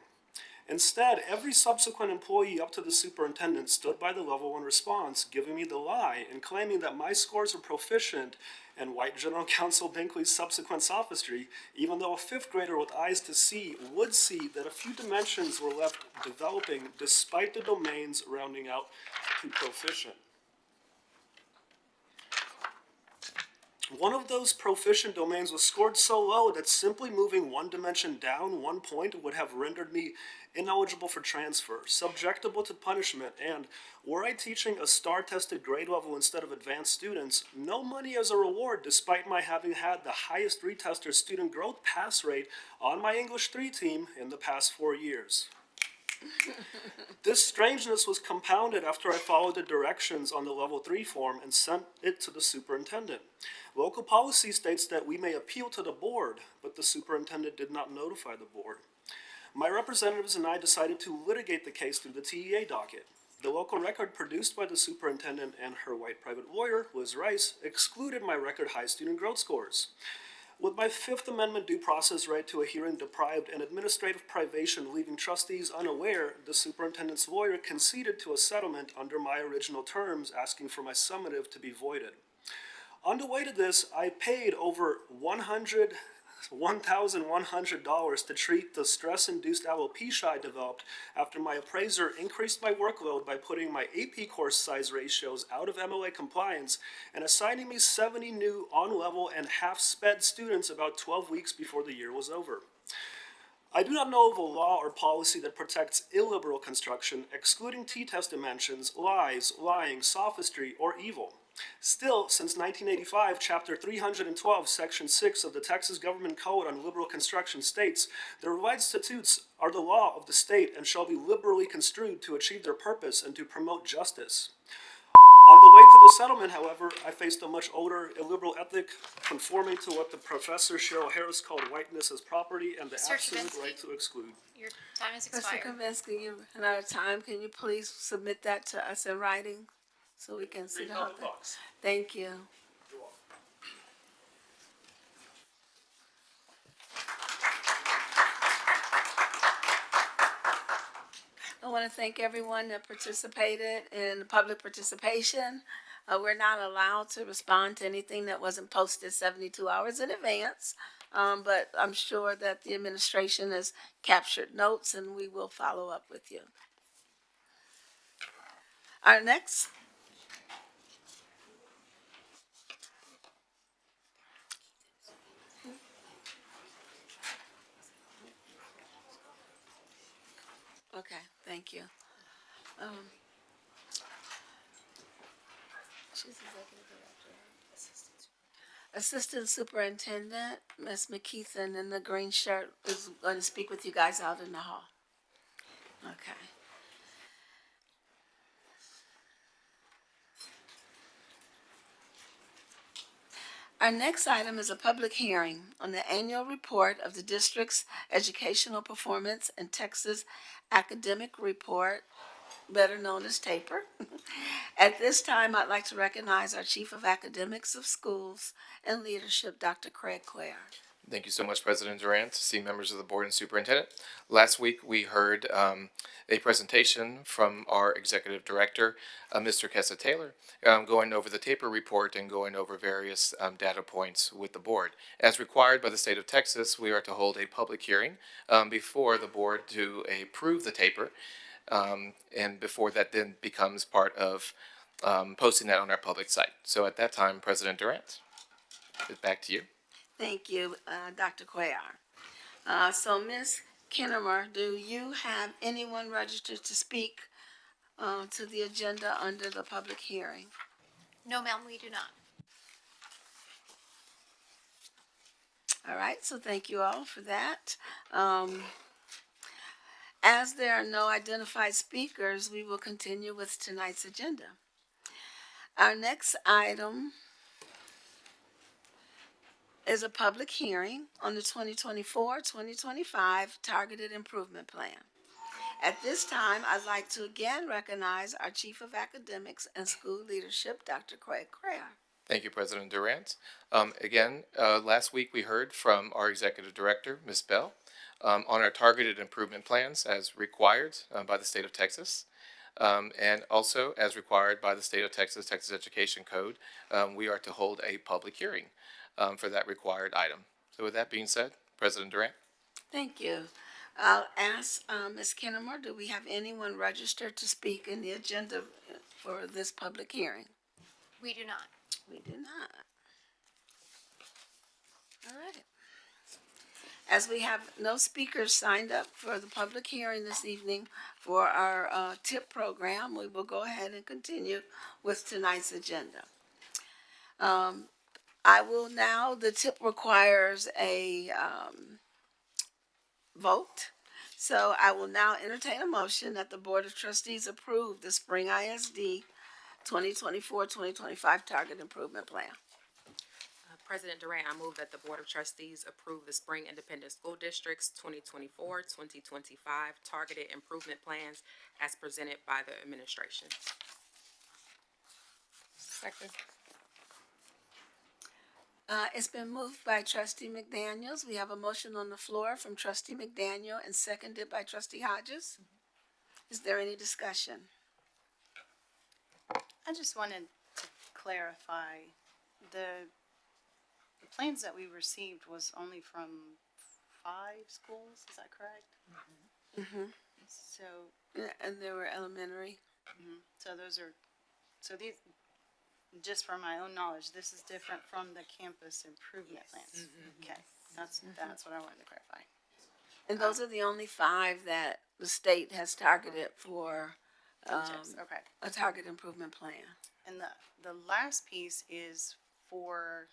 Instead, every subsequent employee up to the superintendent stood by the level 1 response, giving me the lie and claiming that my scores were proficient in white General Counsel Binkley's subsequent sophistry, even though a fifth grader with eyes to see would see that a few dimensions were left developing despite the domains rounding out to proficient. One of those proficient domains was scored so low that simply moving one dimension down 1 point would have rendered me ineligible for transfer, subjectable to punishment, and were I teaching a star-tested grade level instead of advanced students, no money as a reward despite my having had the highest retester student growth pass rate on my English 3 team in the past 4 years. This strangeness was compounded after I followed the directions on the level 3 form and sent it to the superintendent. Local policy states that we may appeal to the board, but the superintendent did not notify the board. My representatives and I decided to litigate the case through the TEA docket. The local record produced by the superintendent and her white private lawyer, Liz Rice, excluded my record high student growth scores. With my Fifth Amendment due process right to a hearing deprived and administrative privation leaving trustees unaware, the superintendent's lawyer conceded to a settlement under my original terms, asking for my summative to be voided. On the way to this, I paid over $1,100 to treat the stress-induced alopecia I developed after my appraiser increased my workload by putting my AP course size ratios out of MLA compliance and assigning me 70 new on-level and half-sped students about 12 weeks before the year was over. I do not know of a law or policy that protects illiberal construction, excluding t-test dimensions, lies, lying, sophistry, or evil. Still, since 1985, Chapter 312, Section 6 of the Texas Government Code on Liberal Construction states, "The revised statutes are the law of the state and shall be liberally construed to achieve their purpose and to promote justice." On the way to the settlement, however, I faced a much older illiberal ethic conforming to what the Professor Cheryl Harris called whiteness as property and the Mr. absolute Kavinsky. right to exclude. Your time has Mr. expired. Kaminsky, you ran out of time. Can you please submit that to us in writing so we can see the whole thing? Thank you. I want to thank everyone that participated in public participation. We're not allowed to respond to anything that wasn't posted 72 hours in advance, but I'm sure that the administration has captured notes and we will follow up with you. Our next Okay, thank you. She's executive director. Assistant Superintendent, Ms. McKeithen in the green shirt is going to speak with you guys out in the hall. Okay. Our next item is a public hearing on the annual report of the district's educational performance and Texas Academic Report, better known as TAPER. At this time, I'd like to recognize our Chief of Academics of Schools and Leadership, Dr. Craig Clare. Thank you so much, President Durant, esteemed members of the board and superintendent. Last week, we heard a presentation from our executive director, Mr. Kessa Taylor, going over the TAPER report and going over various data points with the board. As required by the state of Texas, we are to hold a public hearing before the board to approve the TAPER, and before that then becomes part of posting that on our public site. So at that time, President Durant, it's back to you. Thank you, Dr. Cuellar. So Ms. Kinnemer, do you have anyone registered to speak to the agenda under the public hearing? No, ma'am, we do not. All right, so thank you all for that. As there are no identified speakers, we will continue with tonight's agenda. Our next item is a public hearing on the 2024-2025 Targeted Improvement Plan. At this time, I'd like to again recognize our Chief of Academics and School Leadership, Dr. Craig Clare. Thank you, President Durant. Last week we heard from our executive director, Ms. Bell, on our targeted improvement plans as required by the state of Texas. And also, as required by the state of Texas, Texas Education Code, we are to hold a public hearing for that required item. So with that being said, President Durant. Thank you. I'll ask Ms. Kennemore, do we have anyone registered to speak in the agenda for this public hearing? We do not. We do not. All right. As we have no speakers signed up for the public hearing this evening for our TIP program, we will go ahead and continue with tonight's agenda. I will now, the TIP requires a vote. So I will now entertain a motion that the Board of Trustees approve the Spring ISD 2024-2025 Target Improvement Plan. President Durant, I move that the Board of Trustees approve the Spring Independent School District's 2024-2025 Targeted Improvement Plans as presented by the administration. Second. It's been moved by Trustee McDaniels. We have a motion on the floor from Trustee McDaniel and seconded by Trustee Hodges. Is there any discussion? I just wanted to clarify, the plans that we received was only from 5 schools, is that correct? Mm-hmm. So, And there were elementary. so those are, so these, just from my own knowledge, this is different from the campus improvement plans. Okay, that's what I wanted to clarify. And those are the only 5 that the state has targeted for Okay. a target improvement plan. And the last piece is for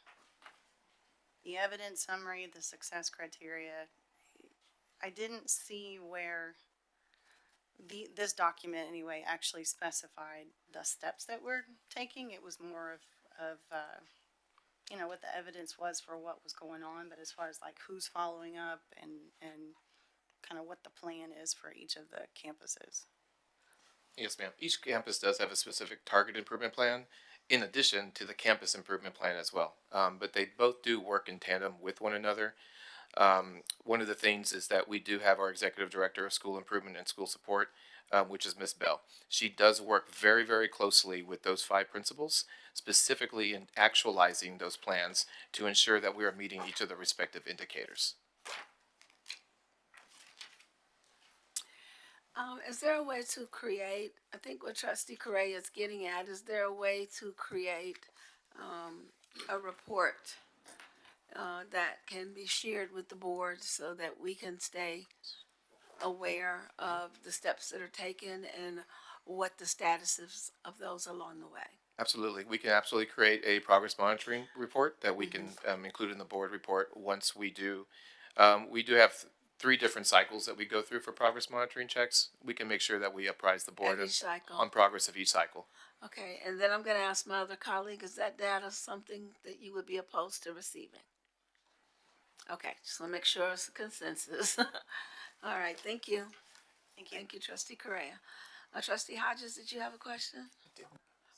the evidence summary, the success criteria. I didn't see where this document anyway actually specified the steps that we're taking. It was more of what the evidence was for what was going on, but as far as like who's following up and kind of what the plan is for each of the campuses. Yes, ma'am. Each campus does have a specific target improvement plan in addition to the campus improvement plan as well. But they both do work in tandem with one another. One of the things is that we do have our executive director of school improvement and school support, which is Ms. Bell. She does work very, very closely with those 5 principals, specifically in actualizing those plans to ensure that we are meeting each of the respective indicators. Is there a way to create, I think what Trustee Correa is getting at, is there a way to create a report that can be shared with the board so that we can stay aware of the steps that are taken and what the status is of those along the way? Absolutely. We can absolutely create a progress monitoring report that we can include in the board report once we do. We do have 3 different cycles that we go through for progress monitoring checks. We can make sure that we apprise the board Every cycle. on progress of each cycle. Okay, and then I'm gonna ask my other colleague, is that data something that you would be opposed to receiving? Okay, just wanna make sure it's a consensus. All right, thank you. Thank you. Thank you, Trustee Correa. Trustee Hodges, did you have a question?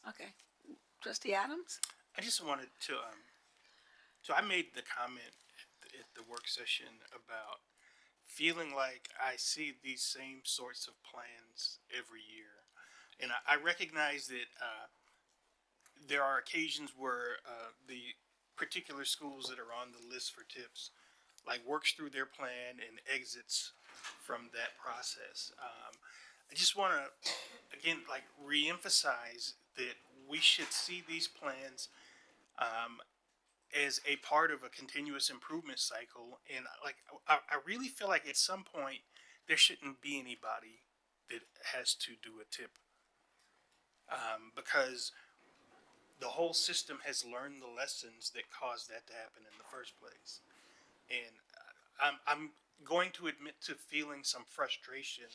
Okay. Trustee Adams? I just wanted to, so I made the comment at the work session about feeling like I see these same sorts of plans every year. And I recognize that there are occasions where the particular schools that are on the list for tips, like works through their plan and exits from that process. I just want to, again, like reemphasize that we should see these plans as a part of a continuous improvement cycle. And like, I really feel like at some point there shouldn't be anybody that has to do a tip. Because the whole system has learned the lessons that caused that to happen in the first place. And I'm going to admit to feeling some frustration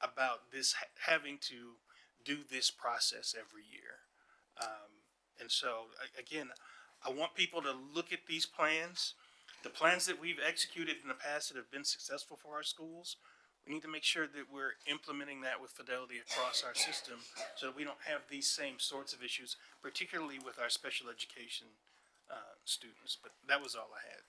about this having to do this process every year. And so again, I want people to look at these plans, the plans that we've executed in the past that have been successful for our schools. We need to make sure that we're implementing that with fidelity across our system so that we don't have these same sorts of issues, particularly with our special education students. But that was all I had.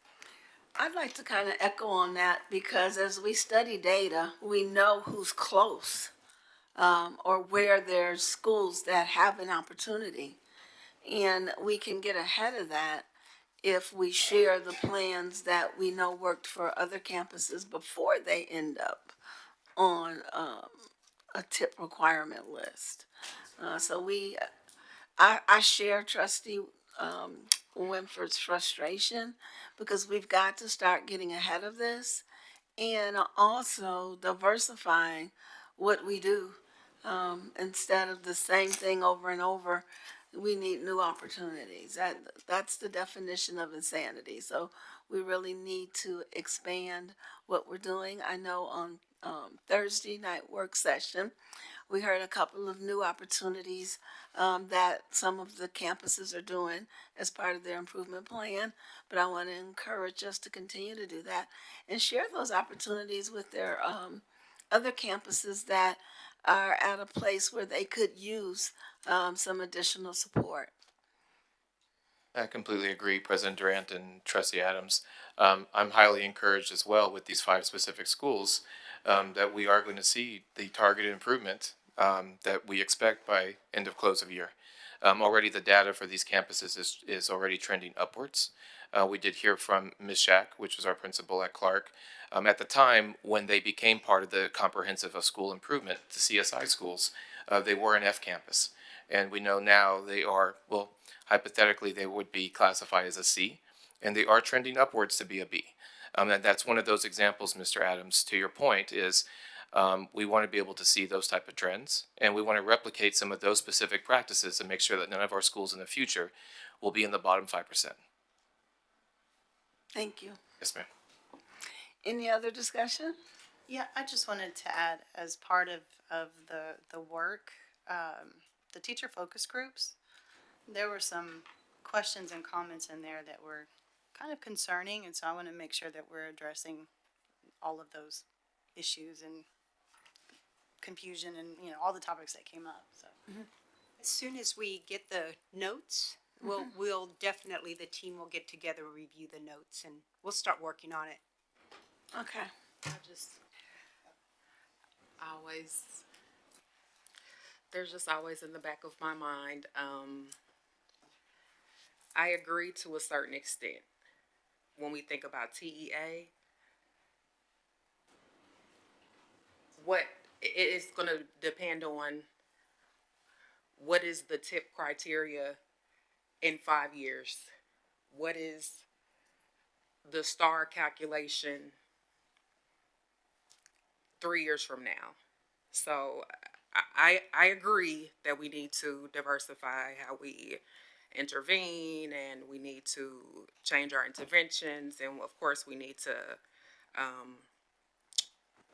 I'd like to kind of echo on that because as we study data, we know who's close or where there's schools that have an opportunity. And we can get ahead of that if we share the plans that we know worked for other campuses before they end up on a tip requirement list. I share Trustee Winford's frustration because we've got to start getting ahead of this and also diversifying what we do. Instead of the same thing over and over, we need new opportunities. That's the definition of insanity. So we really need to expand what we're doing. I know on Thursday night work session, we heard a couple of new opportunities that some of the campuses are doing as part of their improvement plan. But I want to encourage us to continue to do that and share those opportunities with their other campuses that are at a place where they could use some additional support. I completely agree, President Durant and Trustee Adams. I'm highly encouraged as well with these 5 specific schools that we are going to see the targeted improvement that we expect by end of close of year. Already the data for these campuses is already trending upwards. We did hear from Ms. Shack, which was our principal at Clark, at the time when they became part of the comprehensive of school improvement, the CSI schools, they were an F campus. And we know now they are, well, hypothetically, they would be classified as a C, and they are trending upwards to be a B. And that's one of those examples, Mr. Adams, to your point, is we want to be able to see those type of trends, and we want to replicate some of those specific practices and make sure that none of our schools in the future will be in the bottom 5%. Thank you. Yes, ma'am. Any other discussion? Yeah, I just wanted to add, as part of the work, the teacher focus groups, there were some questions and comments in there that were kind of concerning, and so I want to make sure that we're addressing all of those issues and confusion and, you know, all the topics that came up, so. As soon as we get the notes, we'll definitely, the team will get together, review the notes, and we'll start working on it. Okay. There's just always in the back of my mind, I agree to a certain extent when we think about TEA. What it is going to depend on what is the tip criteria in 5 years? What is the STAR calculation 3 years from now? So I agree that we need to diversify how we intervene, and we need to change our interventions, and of course we need to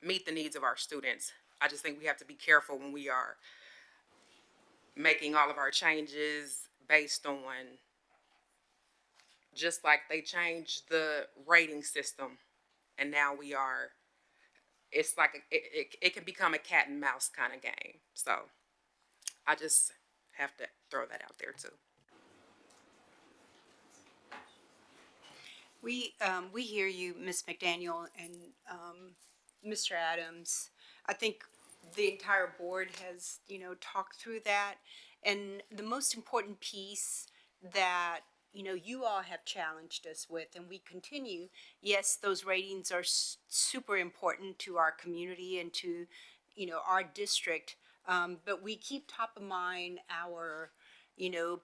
meet the needs of our students. I just think we have to be careful when we are making all of our changes based on, just like they changed the rating system, and now it's like it can become a cat and mouse kind of game. So I just have to throw that out there too. We hear you, Ms. McDaniel and Mr. Adams. I think the entire board has, talked through that. And the most important piece that, you all have challenged us with, and we continue, yes, those ratings are super important to our community and to, our district. But we keep top of mind our,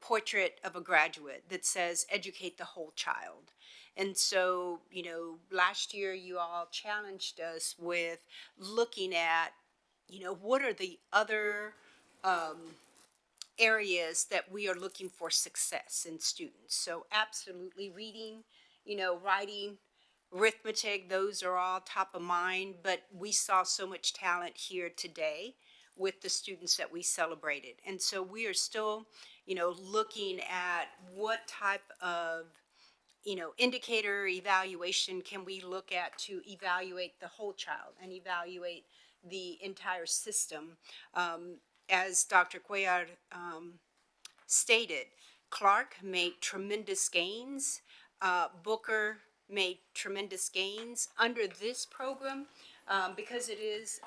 portrait of a graduate that says educate the whole child. And so, last year you all challenged us with looking at, what are the other areas that we are looking for success in students. So absolutely reading, writing, arithmetic, those are all top of mind, but we saw so much talent here today with the students that we celebrated. And so we are still, looking at what type of indicator evaluation can we look at to evaluate the whole child and evaluate the entire system. As Dr. Cuellar stated, Clark made tremendous gains. Booker made tremendous gains under this program. Because it is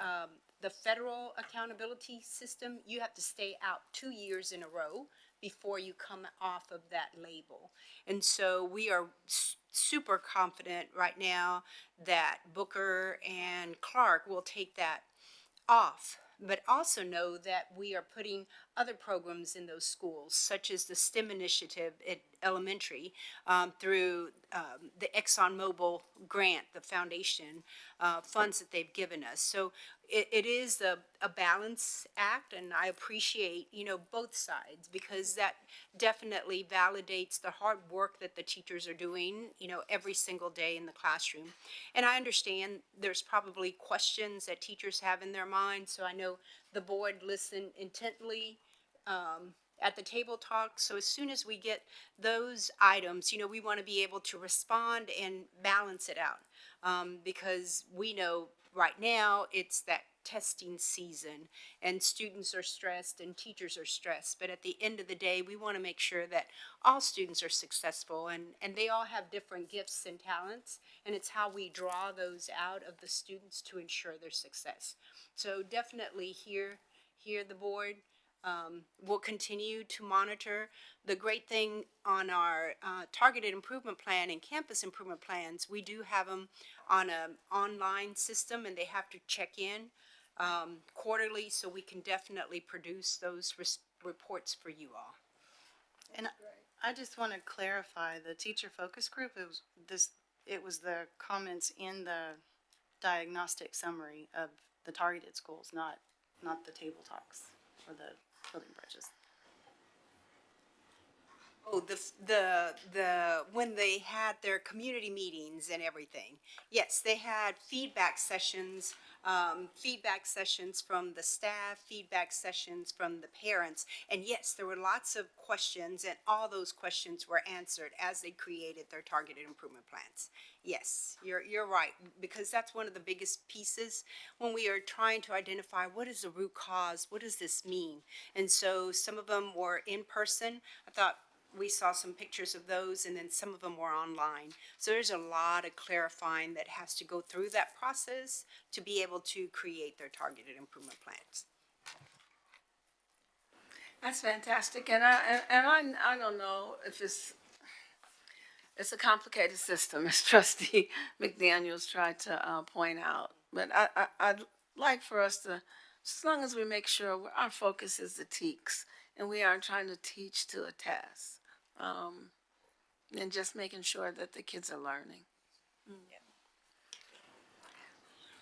the federal accountability system, you have to stay out 2 years in a row before you come off of that label. And so we are super confident right now that Booker and Clark will take that off, but also know that we are putting other programs in those schools, such as the STEM initiative at elementary, through the ExxonMobil grant, the foundation funds that they've given us. So it is a balance act, and I appreciate, both sides, because that definitely validates the hard work that the teachers are doing, every single day in the classroom. And I understand there's probably questions that teachers have in their mind, so I know the board listened intently at the table talk. So as soon as we get those items, we want to be able to respond and balance it out, because we know right now it's that testing season and students are stressed and teachers are stressed. But at the end of the day, we want to make sure that all students are successful, and they all have different gifts and talents, and it's how we draw those out of the students to ensure their success. So definitely hear the board. We'll continue to monitor. The great thing on our targeted improvement plan and campus improvement plans, we do have them on an online system, and they have to check in quarterly, so we can definitely produce those reports for you all. And I just want to clarify, the teacher focus group, it was the comments in the diagnostic summary of the targeted schools, not the table talks or the building bridges. Oh, the when they had their community meetings and everything. Yes, they had feedback sessions from the staff, feedback sessions from the parents. And yes, there were lots of questions, and all those questions were answered as they created their targeted improvement plans. Yes, you're right, because that's one of the biggest pieces when we are trying to identify what is the root cause, what does this mean? And so some of them were in person. I thought we saw some pictures of those, and then some of them were online. So there's a lot of clarifying that has to go through that process to be able to create their targeted improvement plans. That's fantastic, and I don't know if it's a complicated system, as Trustee McDaniels tried to point out. But I'd like for us to, as long as we make sure our focus is the TEKS, and we aren't trying to teach to a test, and just making sure that the kids are learning.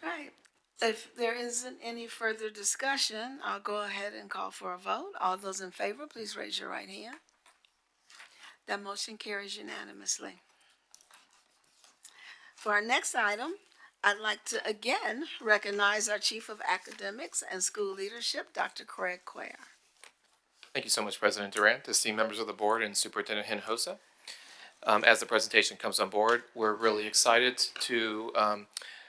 Right. If there isn't any further discussion, I'll go ahead and call for a vote. All those in favor, please raise your right hand. That motion carries unanimously. For our next item, I'd like to again recognize our Chief of Academics and School Leadership, Dr. Craig Cuellar. Thank you so much, President Durant, esteemed members of the board, and Superintendent Hinojosa. As the presentation comes on board, we're really excited to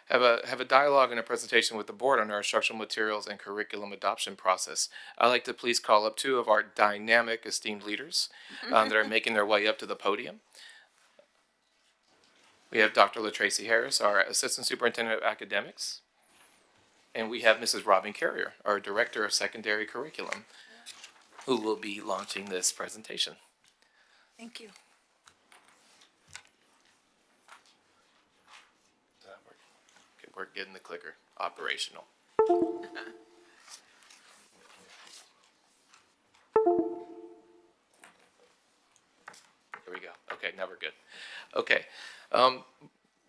have a dialogue and a presentation with the board on our instructional materials and curriculum adoption process. I'd like to please call up two of our dynamic, esteemed leaders that are making their way up to the podium. We have Dr. LaTracy Harris, our Assistant Superintendent of Academics, and we have Mrs. Robin Carrier, our Director of Secondary Curriculum, who will be launching this presentation. Thank you. Okay, we're getting the clicker operational. Here we go. Okay, now we're good. Okay.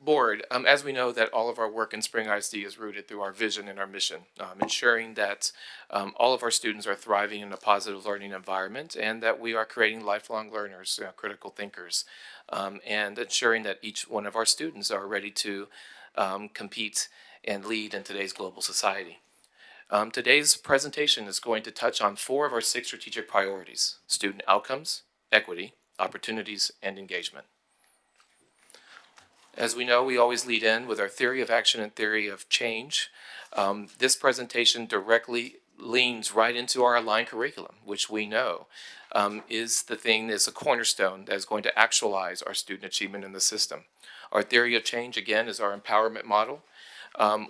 Board, as we know that all of our work in Spring ISD is rooted through our vision and our mission, ensuring that all of our students are thriving in a positive learning environment and that we are creating lifelong learners, critical thinkers, and ensuring that each one of our students are ready to compete and lead in today's global society. Today's presentation is going to touch on 4 of our 6 strategic priorities: student outcomes, equity, opportunities, and engagement. As we know, we always lead in with our theory of action and theory of change. This presentation directly leans right into our aligned curriculum, which we know is the thing that's a cornerstone that is going to actualize our student achievement in the system. Our theory of change, again, is our empowerment model,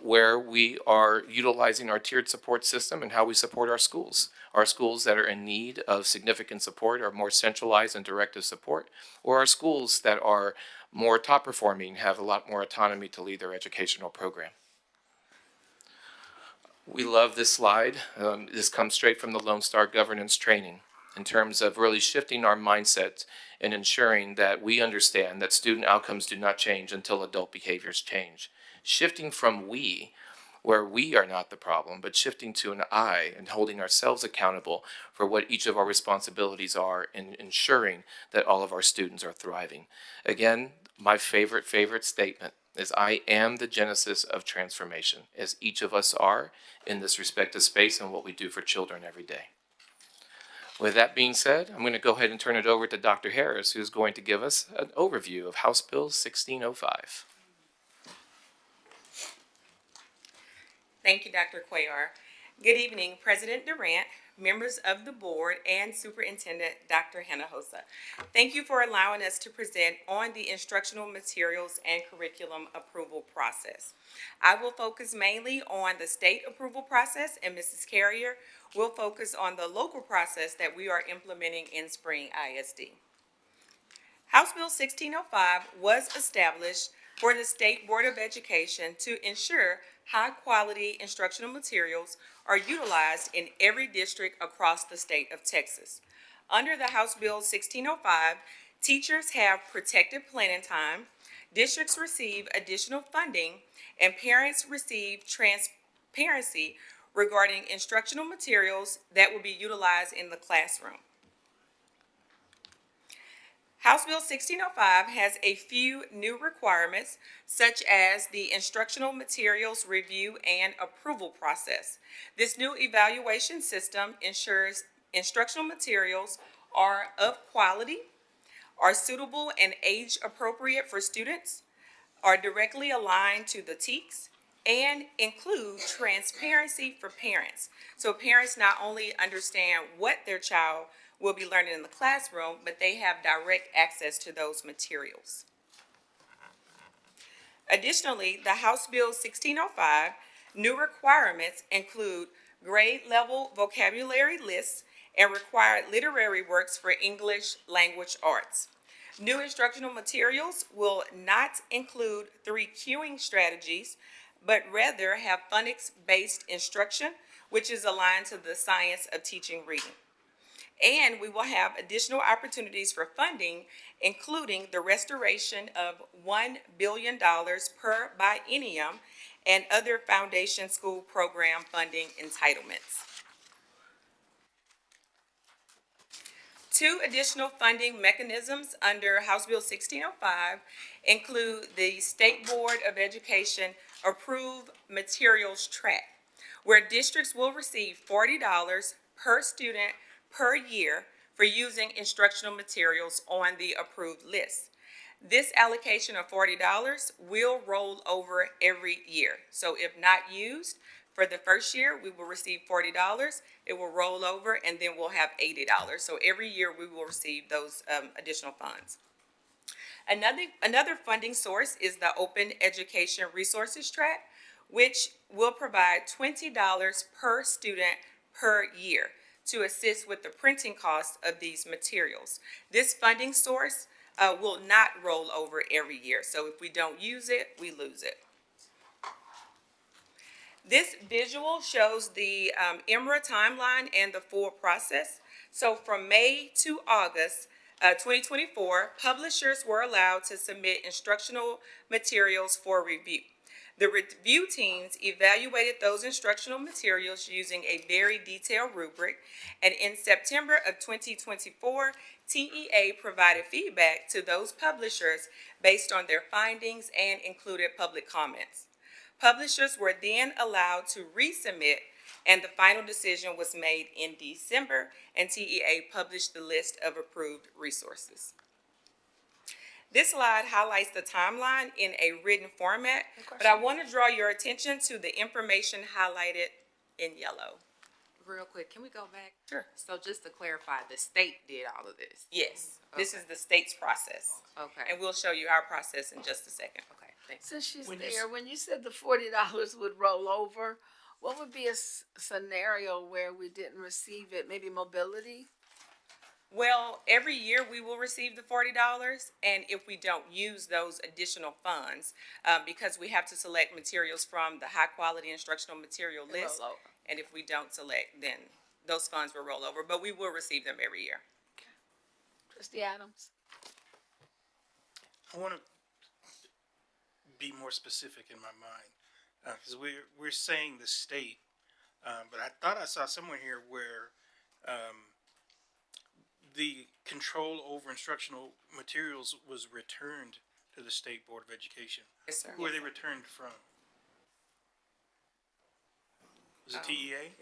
where we are utilizing our tiered support system and how we support our schools. Our schools that are in need of significant support are more centralized and directive support, or our schools that are more top performing have a lot more autonomy to lead their educational program. We love this slide. This comes straight from the Lone Star Governance training in terms of really shifting our mindset and ensuring that we understand that student outcomes do not change until adult behaviors change. Shifting from we, where we are not the problem, but shifting to an I and holding ourselves accountable for what each of our responsibilities are in ensuring that all of our students are thriving. Again, my favorite statement is I am the genesis of transformation, as each of us are in this respective space and what we do for children every day. With that being said, I'm going to go ahead and turn it over to Dr. Harris, who's going to give us an overview of House Bill 1605. Thank you, Dr. Cuellar. Good evening, President Durant, members of the board, and Superintendent Dr. Hinojosa. Thank you for allowing us to present on the instructional materials and curriculum approval process. I will focus mainly on the state approval process, and Mrs. Carrier will focus on the local process that we are implementing in Spring ISD. House Bill 1605 was established for the State Board of Education to ensure high-quality instructional materials are utilized in every district across the state of Texas. Under the House Bill 1605, teachers have protected planning time, districts receive additional funding, and parents receive transparency regarding instructional materials that will be utilized in the classroom. House Bill 1605 has a few new requirements, such as the instructional materials review and approval process. This new evaluation system ensures instructional materials are of quality, are suitable and age appropriate for students, are directly aligned to the TEKS, and include transparency for parents. So parents not only understand what their child will be learning in the classroom, but they have direct access to those materials. Additionally, the House Bill 1605 new requirements include grade level vocabulary lists and required literary works for English language arts. New instructional materials will not include 3 cueing strategies, but rather have phonics-based instruction, which is aligned to the science of teaching reading. And we will have additional opportunities for funding, including the restoration of $1 billion per biennium and other foundation school program funding entitlements. 2 additional funding mechanisms under House Bill 1605 include the State Board of Education Approved Materials Track, where districts will receive $40 per student per year for using instructional materials on the approved list. This allocation of $40 will roll over every year. So if not used for the first year, we will receive $40. It will roll over, and then we'll have $80. So every year we will receive those additional funds. Another funding source is the Open Education Resources Track, which will provide $20 per student per year to assist with the printing costs of these materials. This funding source will not roll over every year. So if we don't use it, we lose it. This visual shows the EMRA timeline and the full process. So from May to August 2024, publishers were allowed to submit instructional materials for review. The review teams evaluated those instructional materials using a very detailed rubric, and in September of 2024, TEA provided feedback to those publishers based on their findings and included public comments. Publishers were then allowed to resubmit, and the final decision was made in December, and TEA published the list of approved resources. This slide highlights the timeline in a written format, but I want to draw your attention to the information highlighted in yellow. real quick, can we go back? Sure. So just to clarify, the state did all of this? Yes, this Okay. is the state's process. Okay, And we'll show you our process in just a second. okay, thanks. Since she's When you there, when you said the $40 would roll over, what would be a scenario where we didn't receive it? Maybe mobility? Well, every year we will receive the $40, and if we don't use those additional funds, because we have to select materials from the high-quality instructional material It roll list, over. and if we don't select, then those funds will roll over, but we will receive them every year. Trustee Adams? I want to be more specific in my mind, because we're saying the state, but I thought I saw somewhere here where the control over instructional materials was returned to the State Board of Education. Yes, sir. Who are they returned from? Was it TEA?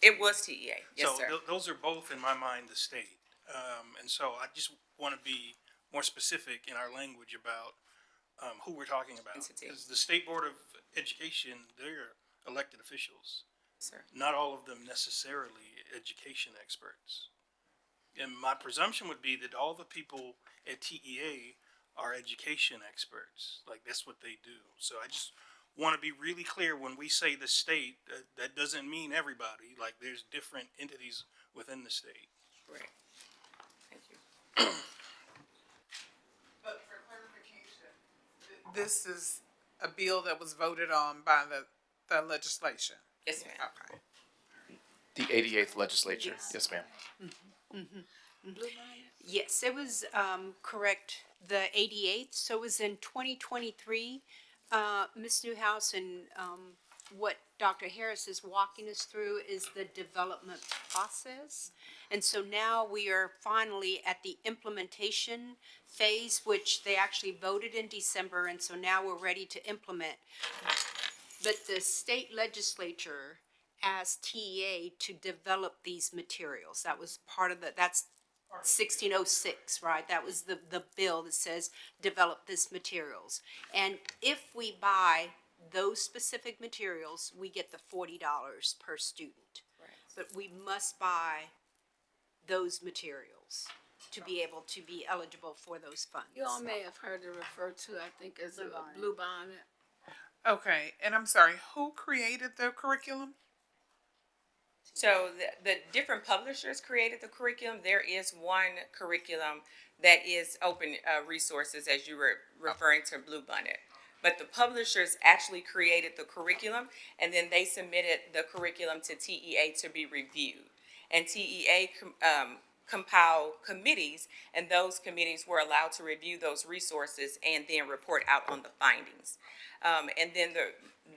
It was TEA, yes, So sir. those are both, in my mind, the state. And so I just want to be more specific in our language about who we're talking about. Entity. Because the State Board of Education, they're elected officials. Sir. Not all of them necessarily education experts. And my presumption would be that all the people at TEA are education experts. Like, that's what they do. So I just want to be really clear when we say the state, that doesn't mean everybody. Like, there's different entities within the state. Right. Thank you. But for clarification, this is a bill that was voted on by the legislation. Yes, ma'am. Okay. The 88th legislature. Yes, ma'am. Yes, it was, correct, the 88th, so it was in 2023. Ms. Newhouse, and, what Dr. Harris is walking us through is the development process. And so now we are finally at the implementation phase, which they actually voted in December, and so now we're ready to implement. But the state legislature asked TEA to develop these materials. That was part of that's 1606, right? That was the bill that says develop this materials. And if we buy those specific materials, we get the $40 per student. Right. But we must buy those materials to be able to be eligible for those funds. You all may have heard it referred to, I think, as a blue bonnet. Okay, and I'm sorry, who created the curriculum? So the different publishers created the curriculum. There is one curriculum that is open resources, as you were referring to Blue Bonnet. But the publishers actually created the curriculum, and then they submitted the curriculum to TEA to be reviewed. And TEA compiled committees, and those committees were allowed to review those resources and then report out on the findings. And then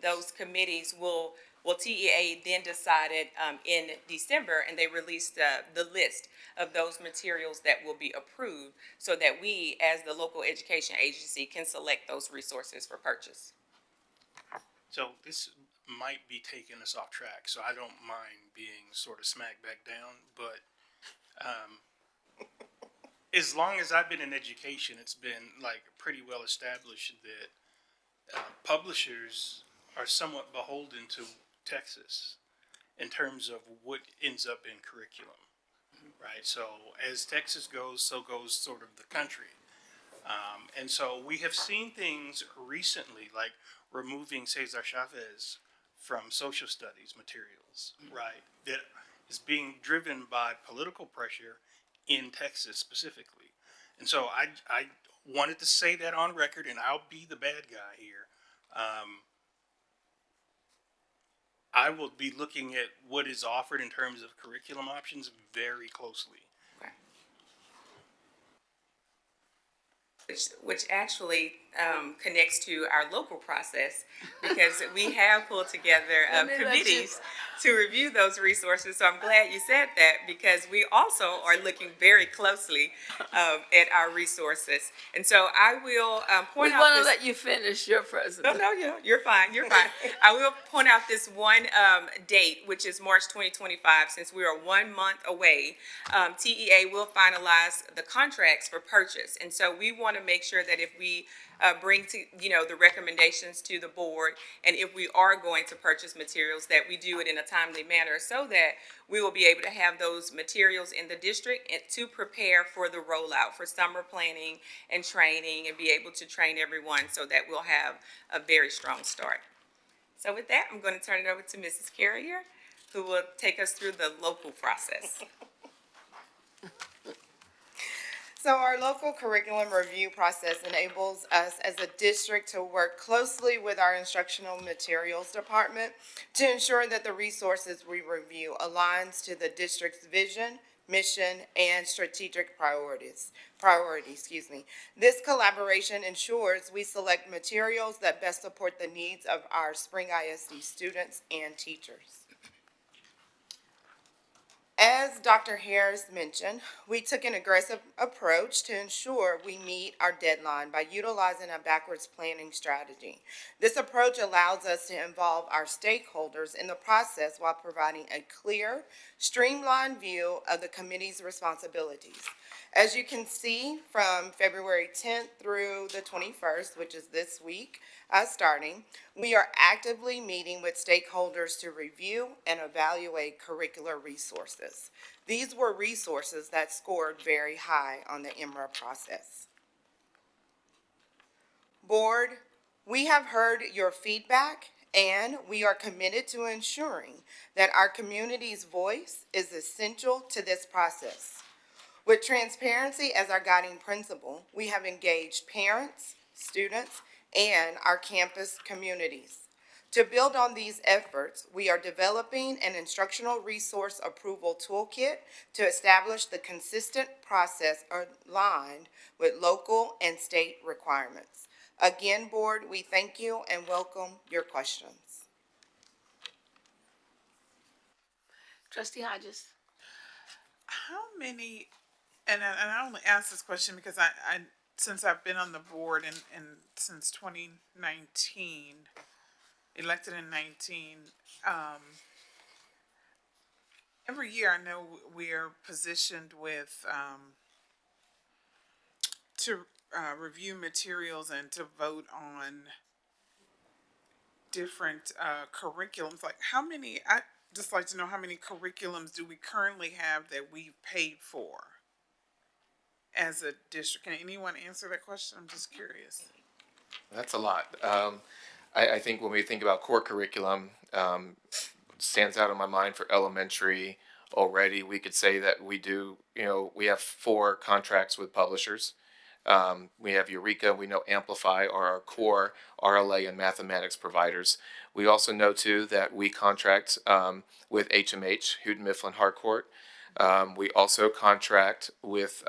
those committees will TEA then decided in December, and they released the list of those materials that will be approved so that we, as the local education agency, can select those resources for purchase. So this might be taking us off track, so I don't mind being sort of smacked back down, but as long as I've been in education, it's been like pretty well established that publishers are somewhat beholden to Texas in terms of what ends up in curriculum, right? So as Texas goes, so goes sort of the country. And so we have seen things recently, like removing Cesar Chavez from social studies materials, right? That is being driven by political pressure in Texas specifically. And so I wanted to say that on record, and I'll be the bad guy here. I will be looking at what is offered in terms of curriculum options very closely. Which actually connects to our local process, because we have pulled together Let me let you- committees to review those resources. So I'm glad you said that, because we also are looking very closely at our resources. And so I will point We out want to this. let you finish your presentation. No, you're fine, you're fine. I will point out this one date, which is March 2025, since we are 1 month away. TEA will finalize the contracts for purchase. And so we want to make sure that if we bring to, the recommendations to the board. And if we are going to purchase materials, that we do it in a timely manner so that we will be able to have those materials in the district and to prepare for the rollout, for summer planning and training, and be able to train everyone so that we'll have a very strong start. So with that, I'm going to turn it over to Mrs. Carrier, who will take us through the local process. So our local curriculum review process enables us as a district to work closely with our instructional materials department to ensure that the resources we review aligns to the district's vision, mission, and strategic priorities. This collaboration ensures we select materials that best support the needs of our Spring ISD students and teachers. As Dr. Harris mentioned, we took an aggressive approach to ensure we meet our deadline by utilizing a backwards planning strategy. This approach allows us to involve our stakeholders in the process while providing a clear, streamlined view of the committee's responsibilities. As you can see, from February 10th through the 21st, which is this week, starting, we are actively meeting with stakeholders to review and evaluate curricular resources. These were resources that scored very high on the EMRA process. Board, we have heard your feedback, and we are committed to ensuring that our community's voice is essential to this process. With transparency as our guiding principle, we have engaged parents, students, and our campus communities. To build on these efforts, we are developing an instructional resource approval toolkit to establish the consistent process aligned with local and state requirements. Again, Board, we thank you and welcome your questions. Trustee Hodges? How many, and I only ask this question because I since I've been on the board and since 2019, elected in 19, every year I know we're positioned with, to review materials and to vote on different curriculums. Like how many, I'd just like to know how many curriculums do we currently have that we've paid for as a district? Can anyone answer that question? I'm just curious. That's a lot. I think when we think about core curriculum, stands out in my mind for elementary already. We could say that we do, we have 4 contracts with publishers. We have Eureka, we know Amplify are our core RLA and mathematics providers. We also know too that we contract with HMH, Houghton Mifflin Harcourt. We also contract with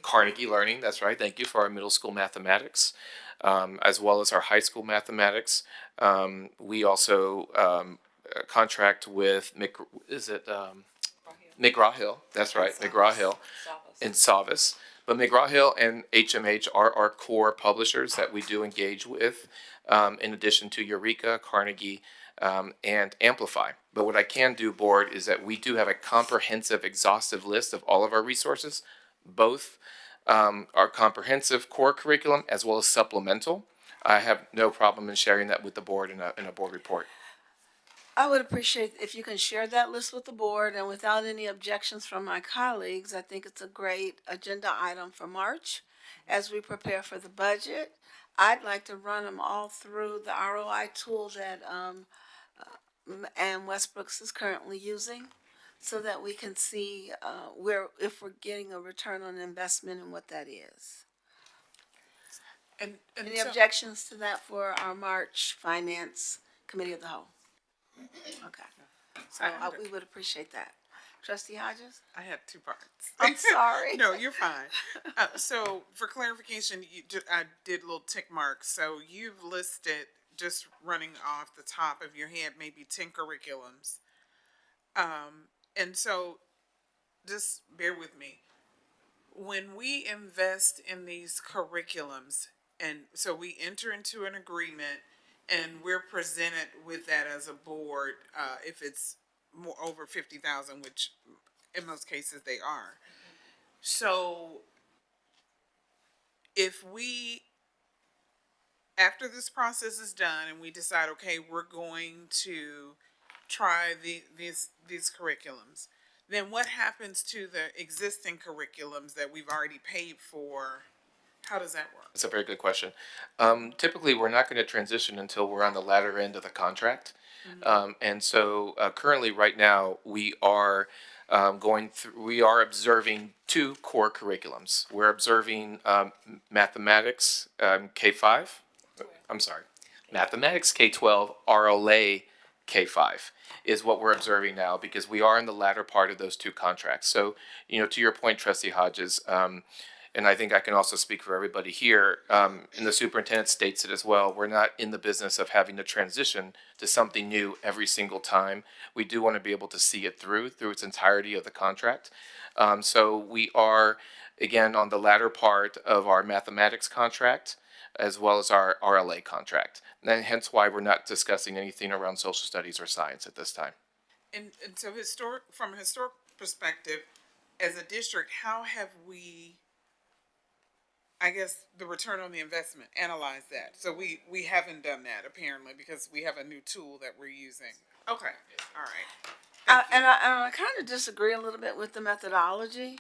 Carnegie Learning, that's right, thank you, for our middle school mathematics, as well as our high school mathematics. We also contract with McGraw-Hill, that's right, McGraw-Hill and Savas. But McGraw-Hill and HMH are our core publishers that we do engage with, in addition to Eureka, Carnegie, and Amplify. But what I can do, Board, is that we do have a comprehensive, exhaustive list of all of our resources, both our comprehensive core curriculum as well as supplemental. I have no problem in sharing that with the board in a board report. I would appreciate if you can share that list with the board, and without any objections from my colleagues, I think it's a great agenda item for March as we prepare for the budget. I'd like to run them all through the ROI tool that Ann Westbrooks is currently using, so that we can see if we're getting a return on investment and what that is. And Any so- objections to that for our March Finance Committee of the Whole? Okay, so we would appreciate that. Trustee Hodges? I had 2 parts. I'm sorry. No, you're fine. So for clarification, I did little tick marks. So you've listed, just running off the top of your head, maybe 10 curriculums. And so just bear with me. When we invest in these curriculums, and so we enter into an agreement and we're presented with that as a board, if it's more over 50,000, which in most cases they are. So if we, after this process is done and we decide, okay, we're going to try these curriculums, then what happens to the existing curriculums that we've already paid for? How does that work? That's a very good question. Typically, we're not going to transition until we're on the latter end of the contract. And so currently, right now, we are we are observing two core curriculums. We're observing mathematics K-5. I'm sorry, mathematics K-12, RLA K-5 is what we're observing now because we are in the latter part of those two contracts. So, to your point, Trustee Hodges, and I think I can also speak for everybody here, and the superintendent states it as well, we're not in the business of having to transition to something new every single time. We do want to be able to see it through its entirety of the contract. So we are, again, on the latter part of our mathematics contract, as well as our RLA contract. And hence why we're not discussing anything around social studies or science at this time. And so from a historic perspective, as a district, how have we, I guess, the return on the investment, analyze that? So we haven't done that apparently because we have a new tool that we're using. Okay, all right. And I kind of disagree a little bit with the methodology.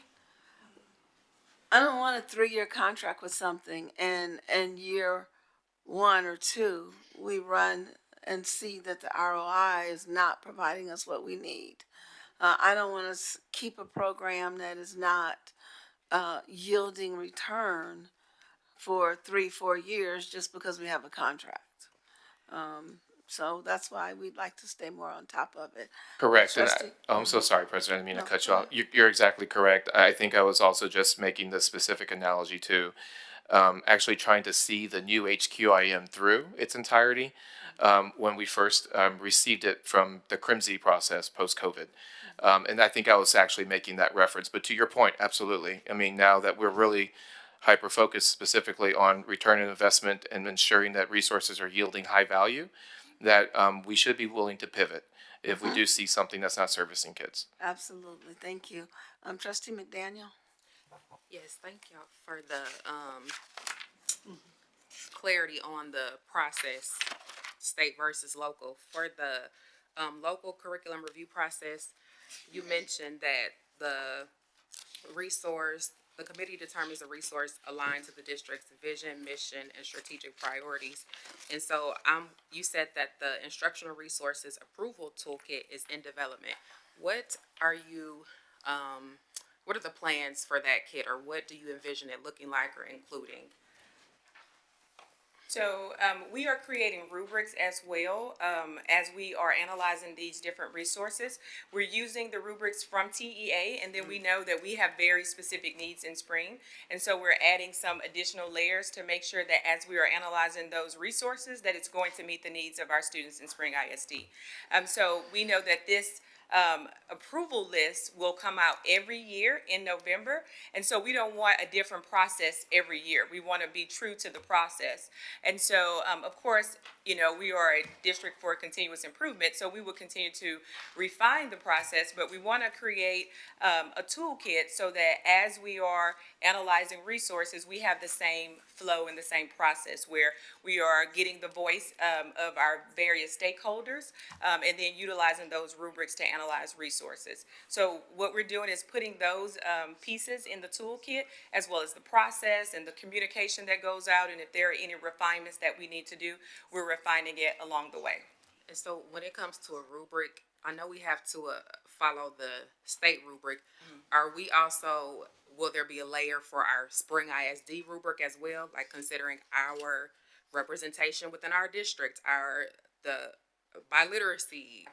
I don't want a 3-year contract with something and year 1 or 2, we run and see that the ROI is not providing us what we need. I don't want to keep a program that is not yielding return for 3-4 years just because we have a contract. So that's why we'd like to stay more on top of it. Correct. And Trustee? I'm so sorry, President. I didn't mean to cut you go off. You're exactly correct. I think I was also just making the specific analogy too. Actually trying to see the new HQIM through its entirety when we first received it from the CRIMSI process post-COVID. And I think I was actually making that reference. But to your point, absolutely. I mean, now that we're really hyper-focused specifically on return on investment and ensuring that resources are yielding high value, that we should be willing to pivot if we do see something that's not servicing kids. Absolutely. Thank you. Trustee McDaniel? Yes, thank y'all for the clarity on the process, state versus local. For the local curriculum review process, you mentioned that the committee determines a resource aligned to the district's vision, mission, and strategic priorities. And so you said that the instructional resources approval toolkit is in development. What are the plans for that kit, or what do you envision it looking like or including? So we are creating rubrics as well as we are analyzing these different resources. We're using the rubrics from TEA, and then we know that we have very specific needs in spring. And so we're adding some additional layers to make sure that as we are analyzing those resources, that it's going to meet the needs of our students in Spring ISD. So we know that this approval list will come out every year in November, and so we don't want a different process every year. We want to be true to the process. And so of course, we are a district for continuous improvement, so we will continue to refine the process, but we want to create a toolkit so that as we are analyzing resources, we have the same flow and the same process where we are getting the voice of our various stakeholders and then utilizing those rubrics to analyze resources. So what we're doing is putting those pieces in the toolkit, as well as the process and the communication that goes out, and if there are any refinements that we need to do, we're refining it along the way. And so when it comes to a rubric, I know we have to follow the state rubric. Are we also, will there be a layer for our Spring ISD rubric as well, like considering our representation within our district, the biliteracy,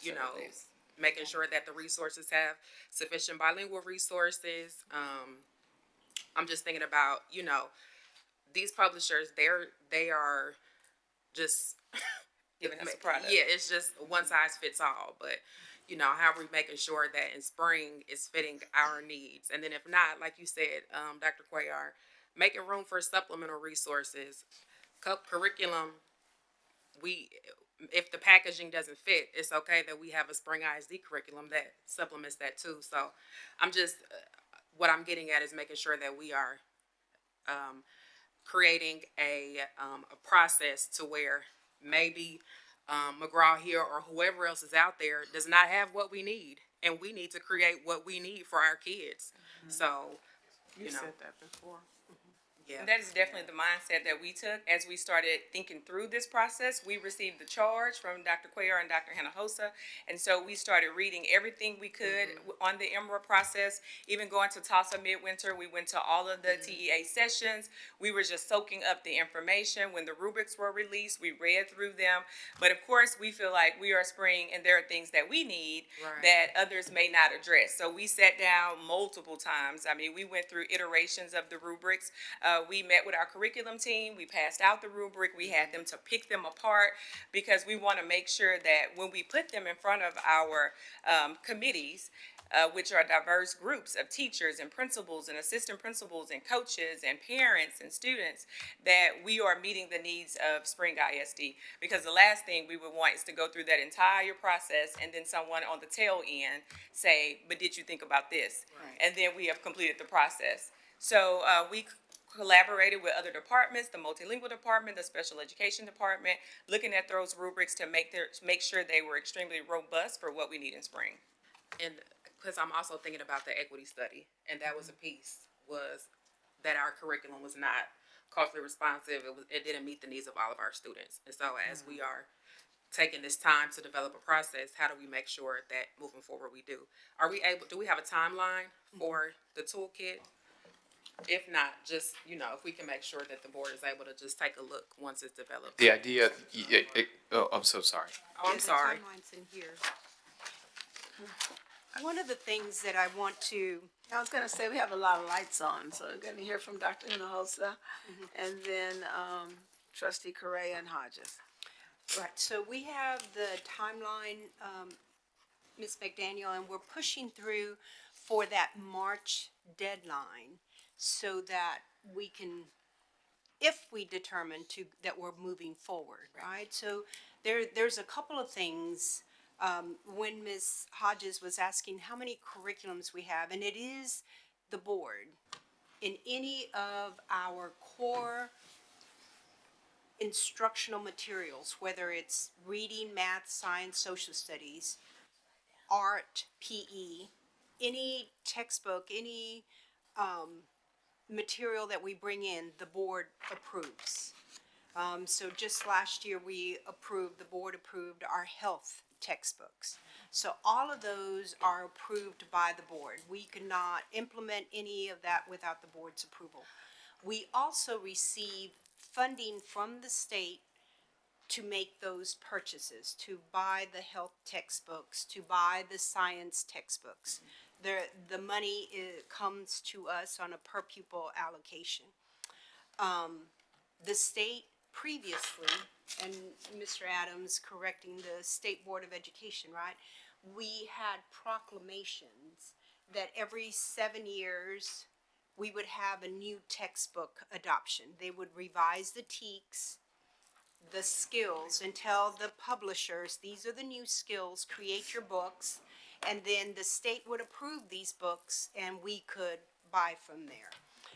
making sure that the resources have sufficient bilingual resources? I'm just thinking about, these publishers, they are just Giving us a product. Yeah, it's just one size fits all. But how are we making sure that in spring it's fitting our needs? And then if not, like you said, Dr. Cuellar, making room for supplemental resources, curriculum. If the packaging doesn't fit, it's okay that we have a Spring ISD curriculum that supplements that too. So I'm just what I'm getting at is making sure that we are creating a process to where maybe McGraw here or whoever else is out there does not have what we need, and we need to create what we need for our kids. So, You you know, said that before. yeah. And that is definitely the mindset that we took as we started thinking through this process. We received the charge from Dr. Cuellar and Dr. Hinojosa, and so we started reading everything we could on the EMRA process, even going to TASA Midwinter. We went to all of the TEA sessions. We were just soaking up the information. When the rubrics were released, we read through them. But of course, we feel like we are spring, and there are things that we need that others may not address. So we sat down multiple times. I mean, we went through iterations of the rubrics. We met with our curriculum team. We passed out the rubric. We had them to pick them apart because we want to make sure that when we put them in front of our committees, which are diverse groups of teachers and principals and assistant principals and coaches and parents and students, that we are meeting the needs of Spring ISD. Because the last thing we would want is to go through that entire process and then someone on the tail end say, but did you think about this? And then we have completed the process. So we collaborated with other departments, the multilingual department, the special education department, looking at those rubrics to make sure they were extremely robust for what we need in spring. And because I'm also thinking about the equity study, and that was a piece, was that our curriculum was not culturally responsive. It didn't meet the needs of all of our students. And so as we are taking this time to develop a process, how do we make sure that moving forward we do? Do we have a timeline for the toolkit? If not, just, if we can make sure that the board is able to just take a look once it's developed. The idea, I'm so sorry. Oh, I'm sorry. The timeline's in here. One of the things that I want to, I was gonna say, we have a lot of lights on, so we're gonna hear from Dr. Hinojosa, and then, trustee Correa and Hodges. right, so we have the timeline, Ms. McDaniel, and we're pushing through for that March deadline so that we can, if we determine that we're moving forward, right? So there's a couple of things. When Ms. Hodges was asking how many curriculums we have, and it is the board, in any of our core instructional materials, whether it's reading, math, science, social studies, art, PE, any textbook, any material that we bring in, the board approves. So just last year, the board approved our health textbooks. So all of those are approved by the board. We could not implement any of that without the board's approval. We also receive funding from the state to make those purchases, to buy the health textbooks, to buy the science textbooks. The money comes to us on a per pupil allocation. The state previously, and Mr. Adams correcting the State Board of Education, right? We had proclamations that every 7 years we would have a new textbook adoption. They would revise the TEKS, the skills, and tell the publishers, these are the new skills, create your books, and then the state would approve these books and we could buy from there.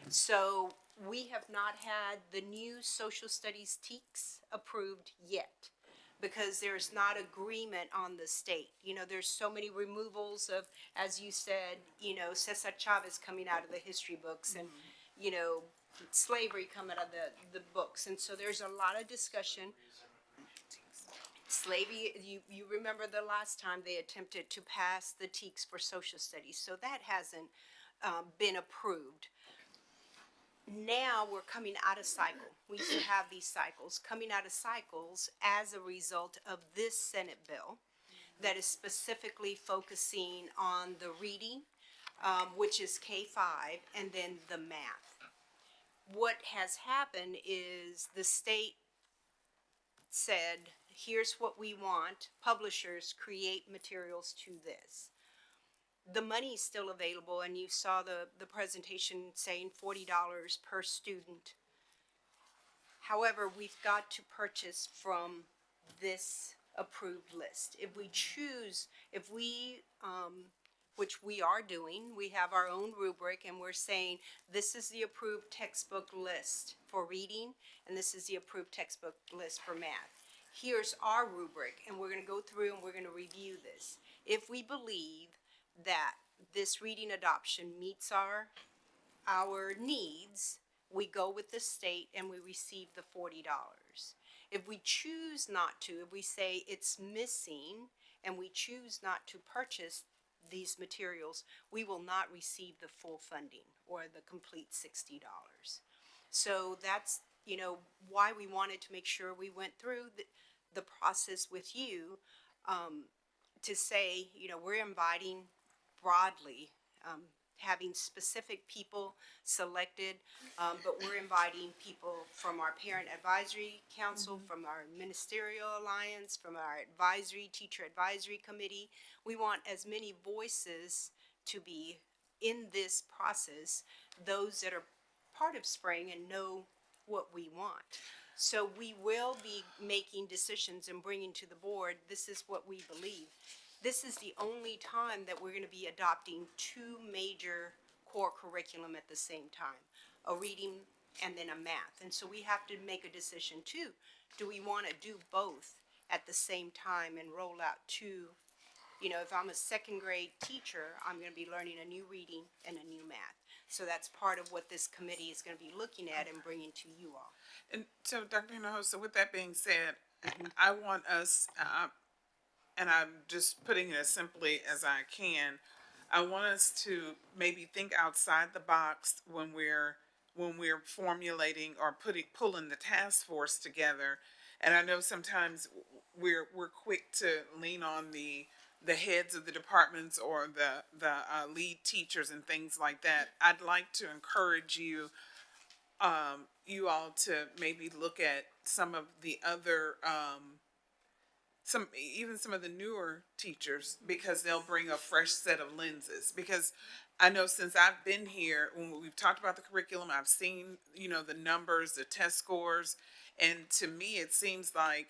So we have not had the new social studies TEKS approved yet because there's not agreement on the state. There's so many removals of, as you said, Cesar Chavez coming out of the history books and, slavery coming out of the books. And so there's a lot of discussion. Slavery, you remember the last time they attempted to pass the TEKS for social studies. So that hasn't been approved. Now we're coming out of cycle. We used to have these cycles, coming out of cycles as a result of this Senate bill that is specifically focusing on the reading, which is K-5, and then the math. What has happened is the state said, here's what we want, publishers create materials to this. The money is still available, and you saw the presentation saying $40 per student. However, we've got to purchase from this approved list. If we which we are doing. We have our own rubric, and we're saying, this is the approved textbook list for reading, and this is the approved textbook list for math. Here's our rubric, and we're gonna go through and we're gonna review this. If we believe that this reading adoption meets our needs, we go with the state and we receive the $40. If we choose not to, if we say it's missing and we choose not to purchase these materials, we will not receive the full funding or the complete $60. So that's, why we wanted to make sure we went through the process with you, to say, we're inviting broadly, having specific people selected, but we're inviting people from our Parent Advisory Council, from our Ministerial Alliance, from our Teacher Advisory Committee. We want as many voices to be in this process, those that are part of Spring and know what we want. So we will be making decisions and bringing to the board, this is what we believe. This is the only time that we're gonna be adopting two major core curriculum at the same time, a reading and then a math. And so we have to make a decision too. Do we wanna do both at the same time and roll out two? If I'm a second grade teacher, I'm gonna be learning a new reading and a new math. So that's part of what this committee is gonna be looking at and bringing to you all. And so, Dr. Hinojosa, with that being said, I want us, and I'm just putting it as simply as I can, I want us to maybe think outside the box when we're formulating or pulling the task force together. And I know sometimes we're quick to lean on the heads of the departments or the lead teachers and things like that. I'd like to encourage you, you all to maybe look at some of the other, some of the newer teachers, because they'll bring a fresh set of lenses. Because I know since I've been here, when we've talked about the curriculum, I've seen, the numbers, the test scores, and to me, it seems like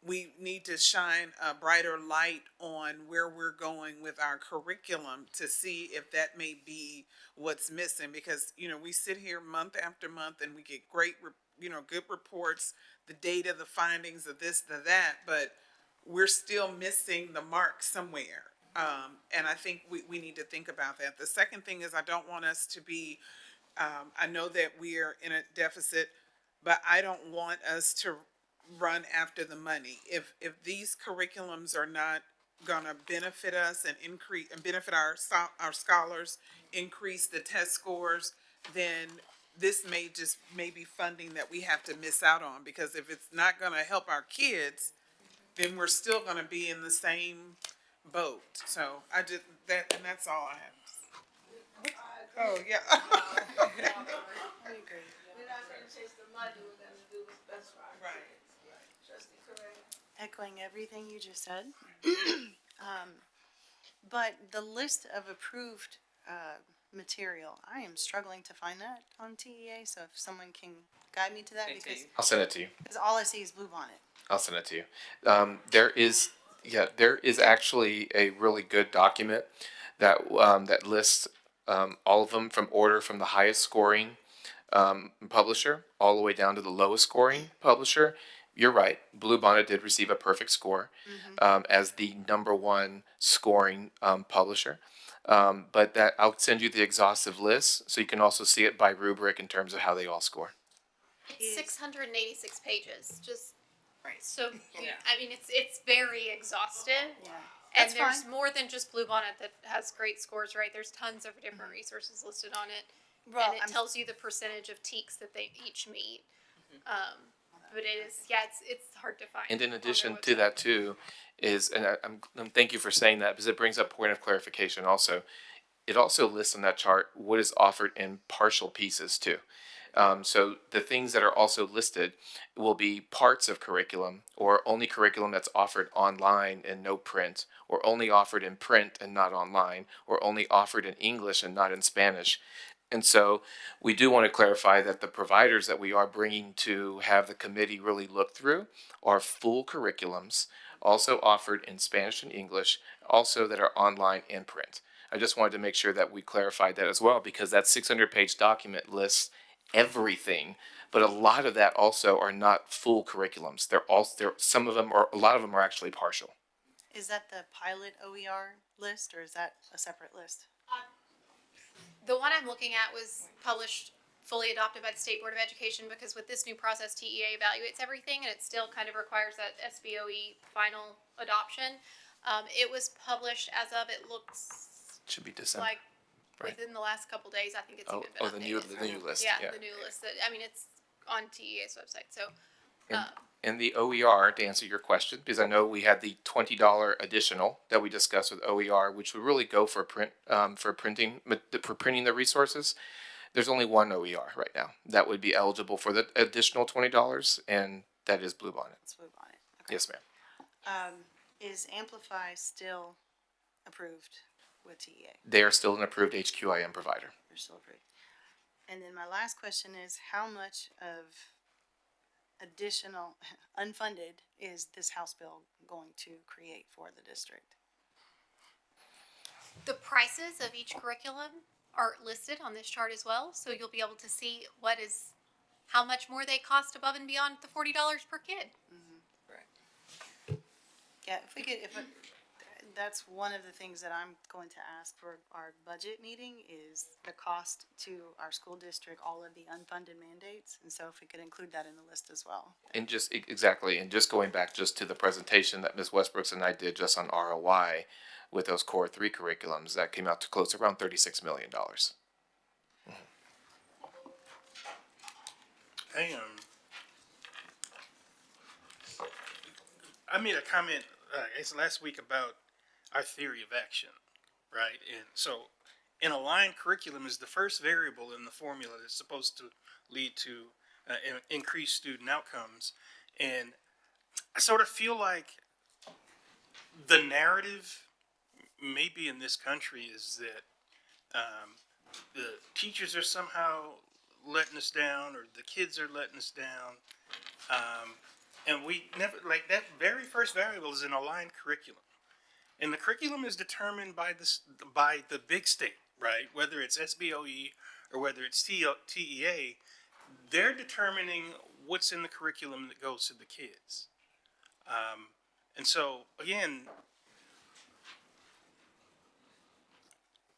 we need to shine a brighter light on where we're going with our curriculum to see if that may be what's missing. Because, we sit here month after month and we get great, good reports, the data, the findings of this, the that, but we're still missing the mark somewhere. And I think we need to think about that. The second thing is, I don't want us to be, I know that we are in a deficit, but I don't want us to run after the money. If these curriculums are not gonna benefit us and increase and benefit our scholars, increase the test scores, then this may be funding that we have to miss out on. Because if it's not gonna help our kids, then we're still gonna be in the same boat. So and that's all I have. Oh, yeah. I agree. We're not gonna chase the money, we're gonna do what's best for our Right. kids. Trustee Correa? Echoing everything you just said. But the list of approved material, I am struggling to find that on TEA, so if someone can guide me to that, I'll send it to you. because all I see is Bluebonnet. I'll send it to you. There is actually a really good document that that lists all of them from the highest scoring publisher all the way down to the lowest scoring publisher. You're right. Bluebonnet did receive a perfect score as the #1 scoring publisher. But that I'll send you the exhaustive list so you can also see it by rubric in terms of how they all score. It's 686 pages, just, Right. so, I mean, it's very exhaustive. Yeah. And That's there's fine. more than just Bluebonnet that has great scores, right? There's tons of different resources listed on it. Well, And it tells you the percentage of TEKs that they each meet. But it is, it's hard to find. And in on their addition to website. that too, I'm thank you for saying that because it brings up point of clarification also. It also lists on that chart what is offered in partial pieces too. So the things that are also listed will be parts of curriculum, or only curriculum that's offered online and no print, or only offered in print and not online, or only offered in English and not in Spanish. And so we do want to clarify that the providers that we are bringing to have the committee really look through are full curriculums also offered in Spanish and English, also that are online and print. I just wanted to make sure that we clarified that as well, because that 600-page document lists everything, but a lot of that also are not full curriculums. Some of them are, a lot of them are actually partial. Is that the pilot OER list, or is that a separate list? The one I'm looking at was published, fully adopted by the State Board of Education, because with this new process, TEA evaluates everything, and it still kind of requires that SBOE final adoption. It was published as of, it looks Should be December. like Right. within the last couple days. I think it's even been the updated. new list. Yeah, the new list. I mean, it's on TEA's website. So, And the OER, to answer your question, because I know we had the $20 additional that we discussed with OER, which would really go for printing the resources. There's only one OER right now that would be eligible for the additional $20, and that is Bluebonnet. It's Bluebonnet. Okay. Yes, ma'am. Is Amplify still approved with TEA? They are still an approved HQIM provider. They're still approved. And then my last question is, how much of additional unfunded is this House bill going to create for the district? the prices of each curriculum are listed on this chart as well. So you'll be able to see how much more they cost above and beyond the $40 per kid. Yeah, that's one of the things that I'm going to ask for our budget meeting is the cost to our school district, all of the unfunded mandates. And so if we could include that in the list as well. And just exactly, and just going back just to the presentation that Ms. Westbrooks and I did just on ROI with those core 3 curriculums, that came out to close to around $36 million. I made a comment last week about our theory of action, right? And so an aligned curriculum is the first variable in the formula that's supposed to lead to increased student outcomes. And I sort of feel like the narrative maybe in this country is that the teachers are somehow letting us down, or the kids are letting us down. And we never, like, that very first variable is an aligned curriculum. And the curriculum is determined by the big state, right? Whether it's SBOE or whether it's TEA, they're determining what's in the curriculum that goes to the kids. And so, again,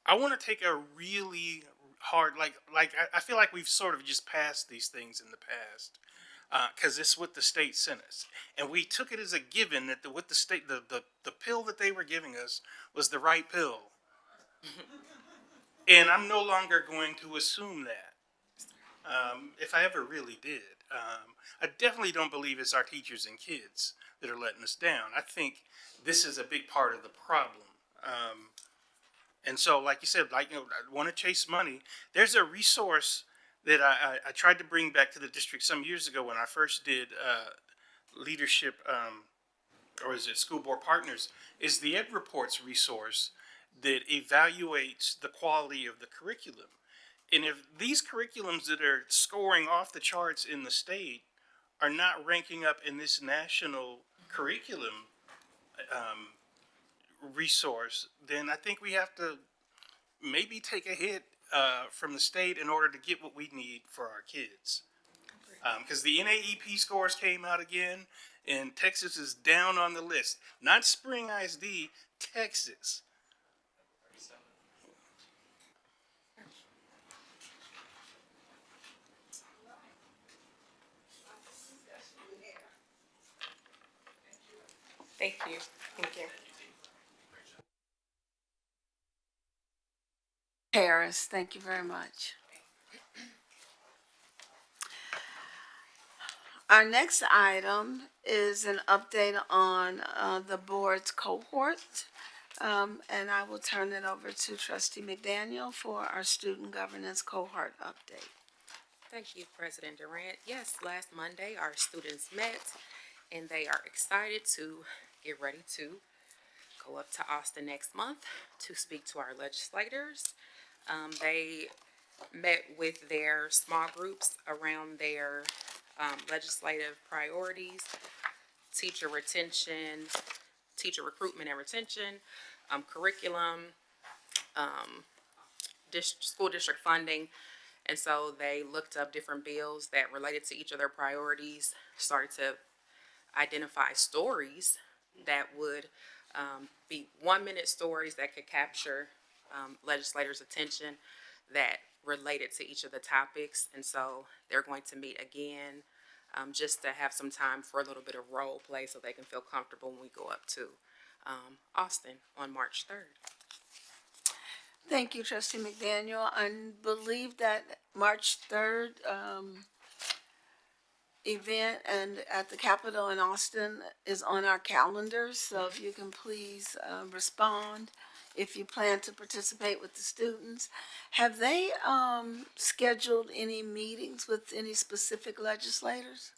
I want to take a really hard, I feel like we've sort of just passed these things in the past. Because it's what the state sent us, and we took it as a given that what the state, the pill that they were giving us was the right pill, and I'm no longer going to assume that. If I ever really did, I definitely don't believe it's our teachers and kids that are letting us down. I think this is a big part of the problem. And so, like you said, I want to chase money. There's a resource that I tried to bring back to the district some years ago when I first did leadership, or is it school board partners, is the Ed Reports resource that evaluates the quality of the curriculum. And if these curriculums that are scoring off the charts in the state are not ranking up in this national curriculum resource, then I think we have to maybe take a hit from the state in order to get what we need for our kids. Because the NAEP scores came out again, and Texas is down on the list. Not Spring ISD, Texas. Thank you. Thank you. Harris, thank you very much. Our next item is an update on the board's cohort. And I will turn it over to Trustee McDaniel for our student governance cohort update. Thank you, President Durant. Yes, last Monday, our students met, and they are excited to get ready to go up to Austin next month to speak to our legislators. They met with their small groups around their legislative priorities. teacher retention, teacher recruitment and retention, curriculum, school district funding. And so they looked up different bills that related to each of their priorities, started to identify stories that would be 1-minute stories that could capture legislators' attention that related to each of the topics. And so they're going to meet again just to have some time for a little bit of role play so they can feel comfortable when we go up to Austin on March 3rd. Thank you, Trustee McDaniel. I believe that March 3rd event and at the Capitol in Austin is on our calendars. So if you can please respond if you plan to participate with the students. Have they scheduled any meetings with any specific legislators?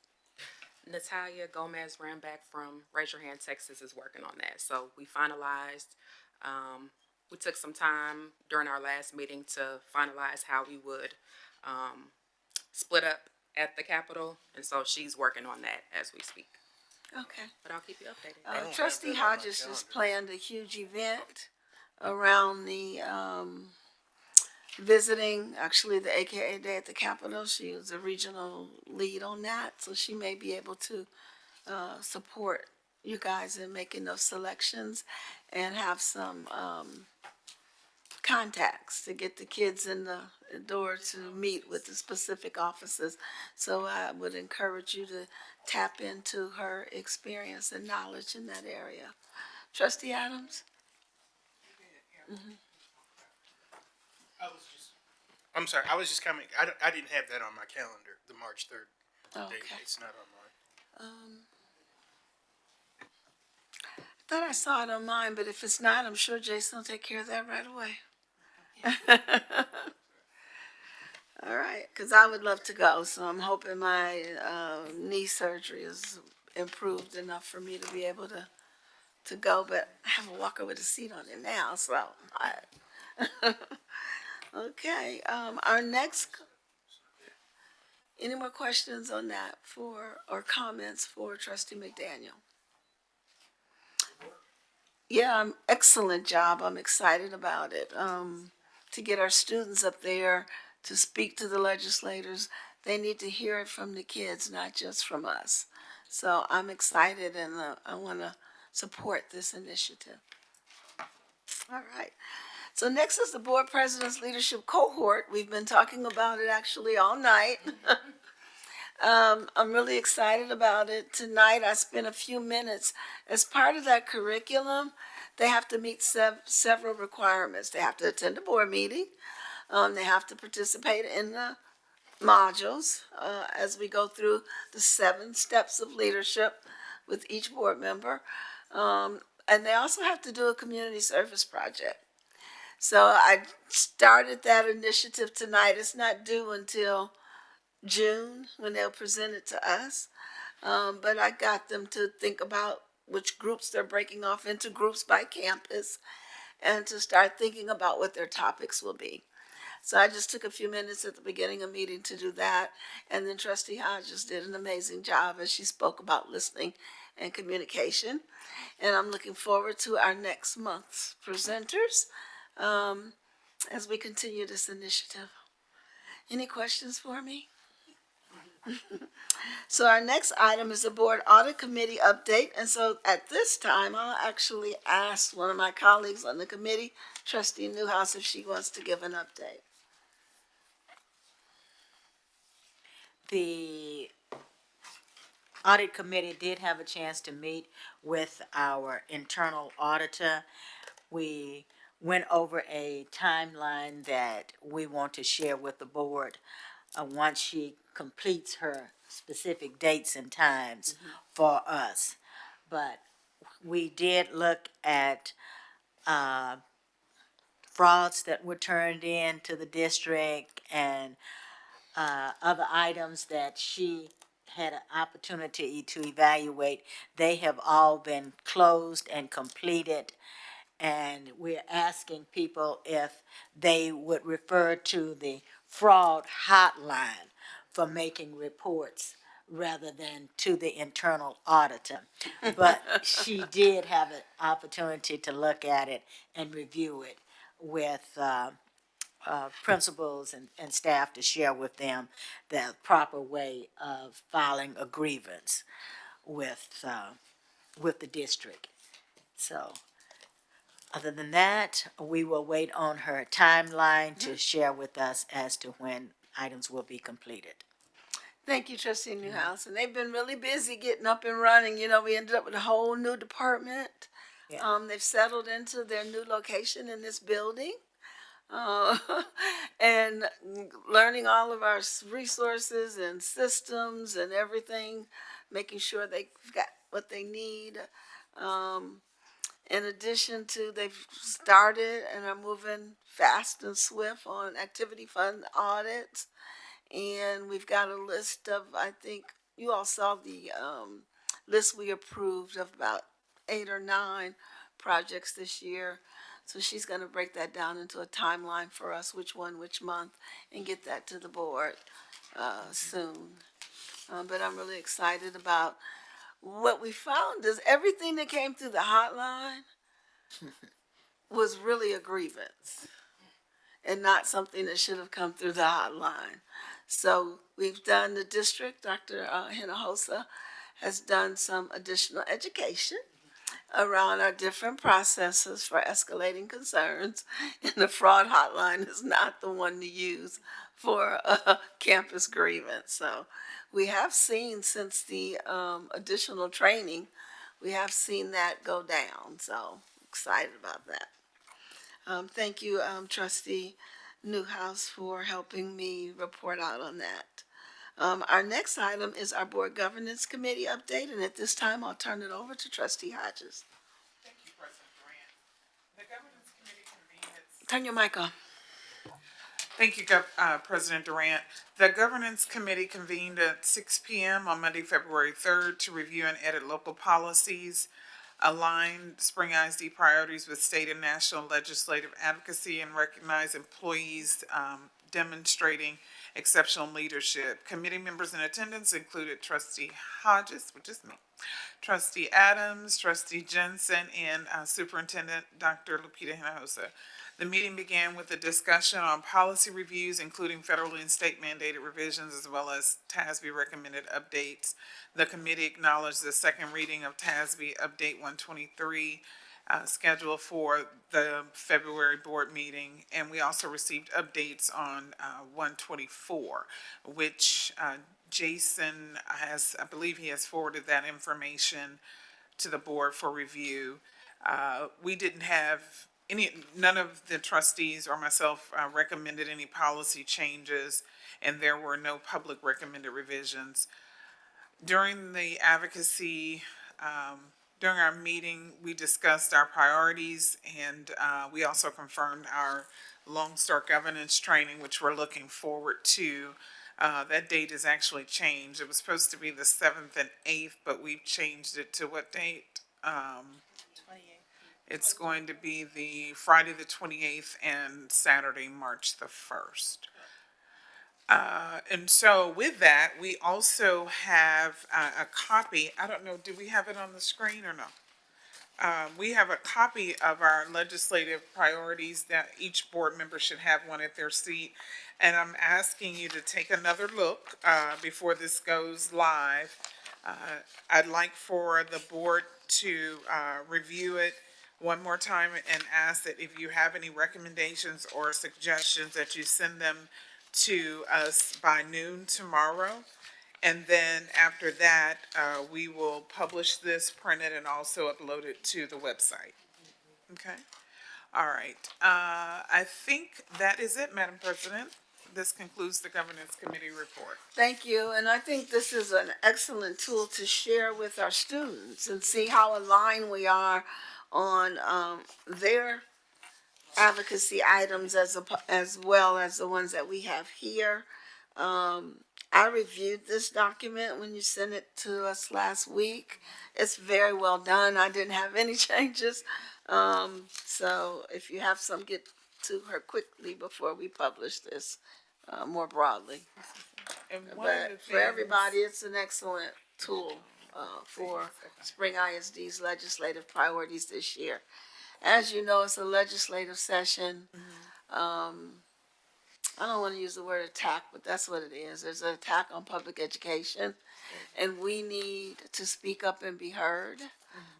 Natalia Gomez ran back from Raise Your Hand, Texas is working on that. So we finalized, we took some time during our last meeting to finalize how we would split up at the Capitol. And so she's working on that as we speak. Okay. But I'll keep you updated. Trustee Hodges just planned a huge event around the visiting, actually the AKA Day at the Capitol. She was a regional lead on that, so she may be able to support you guys in making those selections and have some contacts to get the kids in the door to meet with the specific offices. So I would encourage you to tap into her experience and knowledge in that area. Trustee Adams? I'm sorry, I was just coming, I didn't have that on my calendar, the March 3rd date. Okay. It's not on mine. I thought I saw it on mine, but if it's not, I'm sure Jason will take care of that right away. All right, because I would love to go, so I'm hoping my knee surgery is improved enough for me to be able to go, but I have a walker with a seat on it now, so. Okay, our next, any more questions on that or comments for Trustee McDaniel? Yeah, excellent job. I'm excited about it. To get our students up there to speak to the legislators, they need to hear it from the kids, not just from us. So I'm excited and I want to support this initiative. All right. So next is the Board President's Leadership Cohort. We've been talking about it actually all night. I'm really excited about it. Tonight I spent a few minutes. As part of that curriculum, they have to meet several requirements. They have to attend a board meeting. They have to participate in the modules as we go through the 7 steps of leadership with each board member. And they also have to do a community service project. So I started that initiative tonight. It's not due until June when they'll present it to us. But I got them to think about which groups they're breaking off into groups by campus and to start thinking about what their topics will be. So I just took a few minutes at the beginning of the meeting to do that. And then Trustee Hodges did an amazing job as she spoke about listening and communication. And I'm looking forward to our next month's presenters as we continue this initiative. Any questions for me? So our next item is the Board Audit Committee update. And so at this time, I'll actually ask one of my colleagues on the committee, Trustee Newhouse, if she wants to give an update. The Audit Committee did have a chance to meet with our internal auditor. We went over a timeline that we want to share with the board once she completes her specific dates and times for us. But we did look at frauds that were turned in to the district and other items that she had an opportunity to evaluate. They have all been closed and completed. And we're asking people if they would refer to the fraud hotline for making reports rather than to the internal auditor. But she did have an opportunity to look at it and review it with principals and staff to share with them the proper way of filing a grievance with the district. So, other than that, we will wait on her timeline to share with us as to when items will be completed. Thank you, Trustee Newhouse. And they've been really busy getting up and running. You know, we ended up with a whole new department. Yeah. They've settled into their new location in this building. Uh, and learning all of our resources and systems and everything, making sure they've got what they need. In addition to, they've started and are moving fast and swift on activity fund audits. And we've got a list of, I think, you all saw the list we approved of about 8 or 9 projects this year. So she's going to break that down into a timeline for us, which one, which month, and get that to the board soon. But I'm really excited about what we found is everything that came through the hotline was really a grievance and not something that should have come through the hotline. So we've done the district, Dr. Hinojosa has done some additional education around our different processes for escalating concerns. And the fraud hotline is not the one to use for a campus grievance. So we have seen since the additional training, we have seen that go down. So excited about that. Thank you, Trustee Newhouse, for helping me report out on that. Our next item is our Board Governance Committee update, and at this time, I'll turn it over to Trustee Hodges. Thank you, President Durant. The Governance Committee convened at Turn your mic on. Thank you, President Durant. The Governance Committee convened at 6 p.m. on Monday, February 3rd to review and edit local policies, align Spring ISD priorities with state and national legislative advocacy, and recognize employees demonstrating exceptional leadership. Committee members in attendance included Trustee Hodges, which is me, Trustee Adams, Trustee Jensen, and Superintendent Dr. Lupita Hinojosa. The meeting began with a discussion on policy reviews, including federally and state mandated revisions, as well as TASB recommended updates. The committee acknowledged the second reading of TASB Update 123, scheduled for the February board meeting, and we also received updates on 124, which Jason has, I believe he has forwarded that information to the board for review. We didn't have none of the trustees or myself recommended any policy changes, and there were no public recommended revisions. During the advocacy, during our meeting, we discussed our priorities, and we also confirmed our Lone Star governance training, which we're looking forward to. That date has actually changed. It was supposed to be the 7th and 8th, but we've changed it to what date? 28th. It's going to be the Friday the 28th and Saturday, March the 1st. And so with that, we also have a copy. I don't know, do we have it on the screen or no? We have a copy of our legislative priorities that each board member should have one at their seat. And I'm asking you to take another look before this goes live. I'd like for the board to review it one more time and ask that if you have any recommendations or suggestions that you send them to us by noon tomorrow. And then after that, we will publish this, print it, and also upload it to the website. Okay? All right. I think that is it, Madam President. This concludes the Governance Committee report. Thank you, and I think this is an excellent tool to share with our students and see how aligned we are on their advocacy items as well as the ones that we have here. I reviewed this document when you sent it to us last week. It's very well done. I didn't have any changes. So if you have some, get to her quickly before we publish this more broadly. And one of the But for things- everybody, it's an excellent tool for Spring ISD's legislative priorities this year. As you know, it's a legislative session. I don't want to use the word attack, but that's what it is. There's an attack on public education, and we need to speak up and be heard.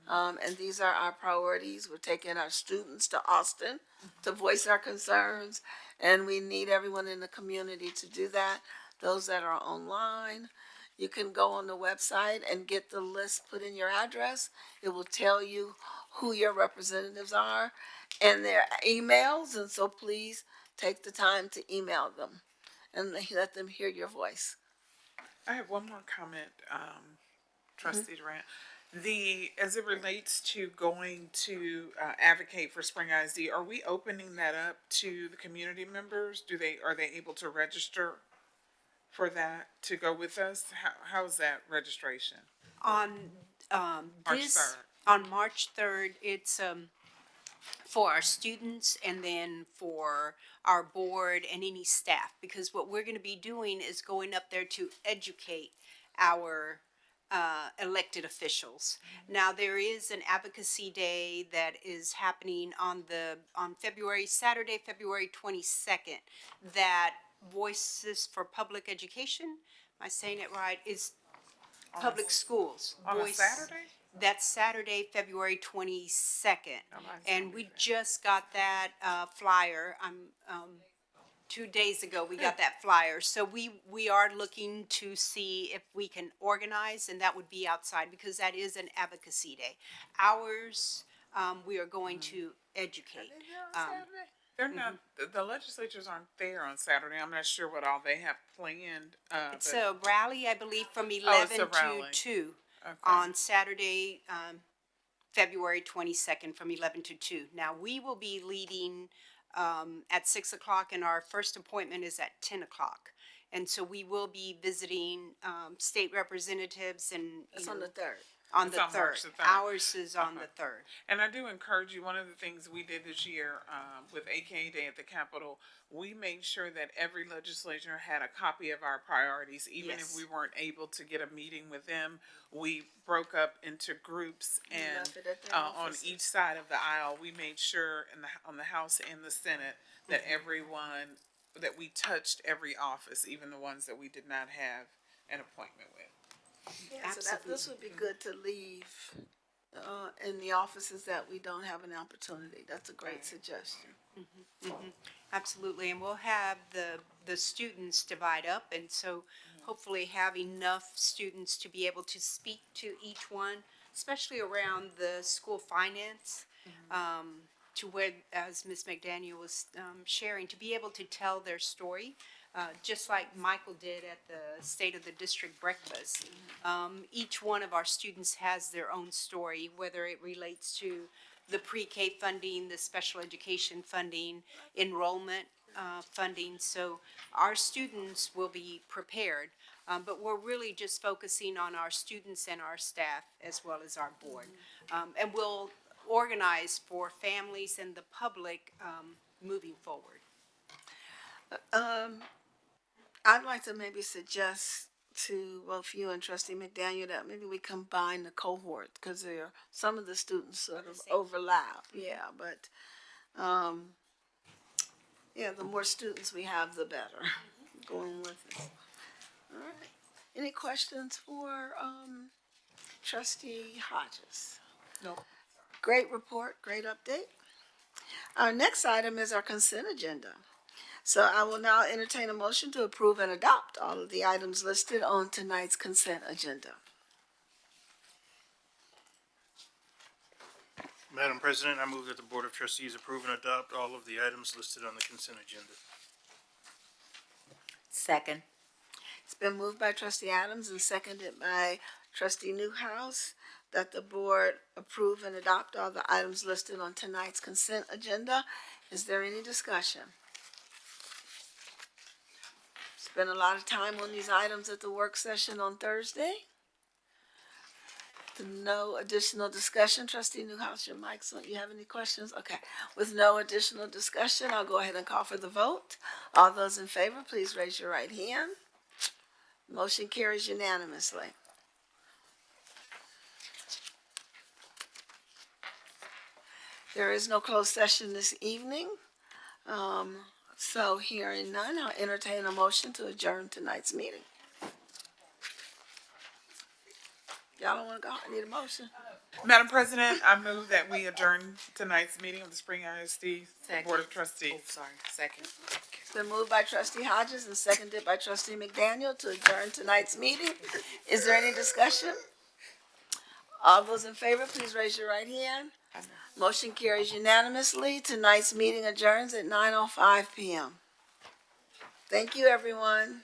And these are our priorities. We're taking our students to Austin to voice our concerns, and we need everyone in the community to do that. Those that are online, you can go on the website and get the list, put in your address. It will tell you who your representatives are and their emails, and so please take the time to email them and let them hear your voice. I have one more comment, Trustee Durant. As it relates to going to advocate for Spring ISD, are we opening that up to the community members? Are they able to register for that to go with us? How's that registration? On, March this, 3rd. on March 3rd, it's, for our students and then for our board and any staff, because what we're gonna be doing is going up there to educate our elected officials. Now, there is an advocacy day that is happening on Saturday, February 22nd, that Voices for Public Education, am I saying it right, is public schools. On a Voice- Saturday? That's Saturday, February 22nd. Oh, mine's And gonna we be there. just got that flyer. 2 days ago, we got that flyer. So we are looking to see if we can organize, and that would be outside, because that is an advocacy day. Ours, we are going to educate. They're not, the legislatures aren't there on Saturday. I'm not sure what all they have planned. It's but- a rally, I believe, from Oh, it's 11 a to rally. 2 Okay. on Saturday, February 22nd, from 11 to 2. Now, we will be leading at 6 o'clock, and our first appointment is at 10 o'clock. And so we will be visiting state representatives and, It's on the 3rd. on It's the on 3rd. March the 3rd. Ours is on the Okay. 3rd. And I do encourage you, one of the things we did this year with AKA Day at the Capitol, we made sure that every legislature had a copy of our priorities. Even if Yes. we weren't able to get a meeting with them, we broke up into groups and left it at their on offices. each side of the aisle, we made sure on the House and the Senate that everyone, that we touched every office, even the ones that we did not have an appointment with. Yeah, so this would be good to leave in the offices that we don't have an opportunity. That's a great suggestion. Absolutely, and we'll have the students divide up, and so hopefully have enough students to be able to speak to each one, especially around the school finance, to where, as Ms. McDaniel was sharing, to be able to tell their story, just like Michael did at the State of the District breakfast. Each one of our students has their own story, whether it relates to the pre-K funding, the special education funding, enrollment funding. So our students will be prepared, but we're really just focusing on our students and our staff as well as our board. And we'll organize for families and the public moving forward. I'd like to maybe suggest to both you and Trustee McDaniel that maybe we combine the cohort, because some of the students sort of overlap, yeah, but, yeah, the more students we have, the better, going with it. All right, any questions for, Trustee Hodges? No. Great report, great update. Our next item is our consent agenda. So I will now entertain a motion to approve and adopt all of the items listed on tonight's consent agenda. Madam President, I move that the Board of Trustees approve and adopt all of the items listed on the consent agenda. Second. It's been moved by Trustee Adams and seconded by Trustee Newhouse that the board approve and adopt all the items listed on tonight's consent agenda. Is there any discussion? Spent a lot of time on these items at the work session on Thursday. No additional discussion. Trustee Newhouse, your mic's on. You have any questions? Okay. With no additional discussion, I'll go ahead and call for the vote. All those in favor, please raise your right hand. Motion carries unanimously. There is no closed session this evening. So hearing none, I'll entertain a motion to adjourn tonight's meeting. Y'all don't want to go? I need a motion. Madam President, I move that we adjourn tonight's meeting of the Spring ISD Board of Trustees. Sorry, second. It's been moved by trustee Hodges and seconded by trustee McDaniel to adjourn tonight's meeting. Is there any discussion? All those in favor, please raise your right hand. Motion carries unanimously. Tonight's meeting adjourns at 9:05 p.m. Thank you, everyone.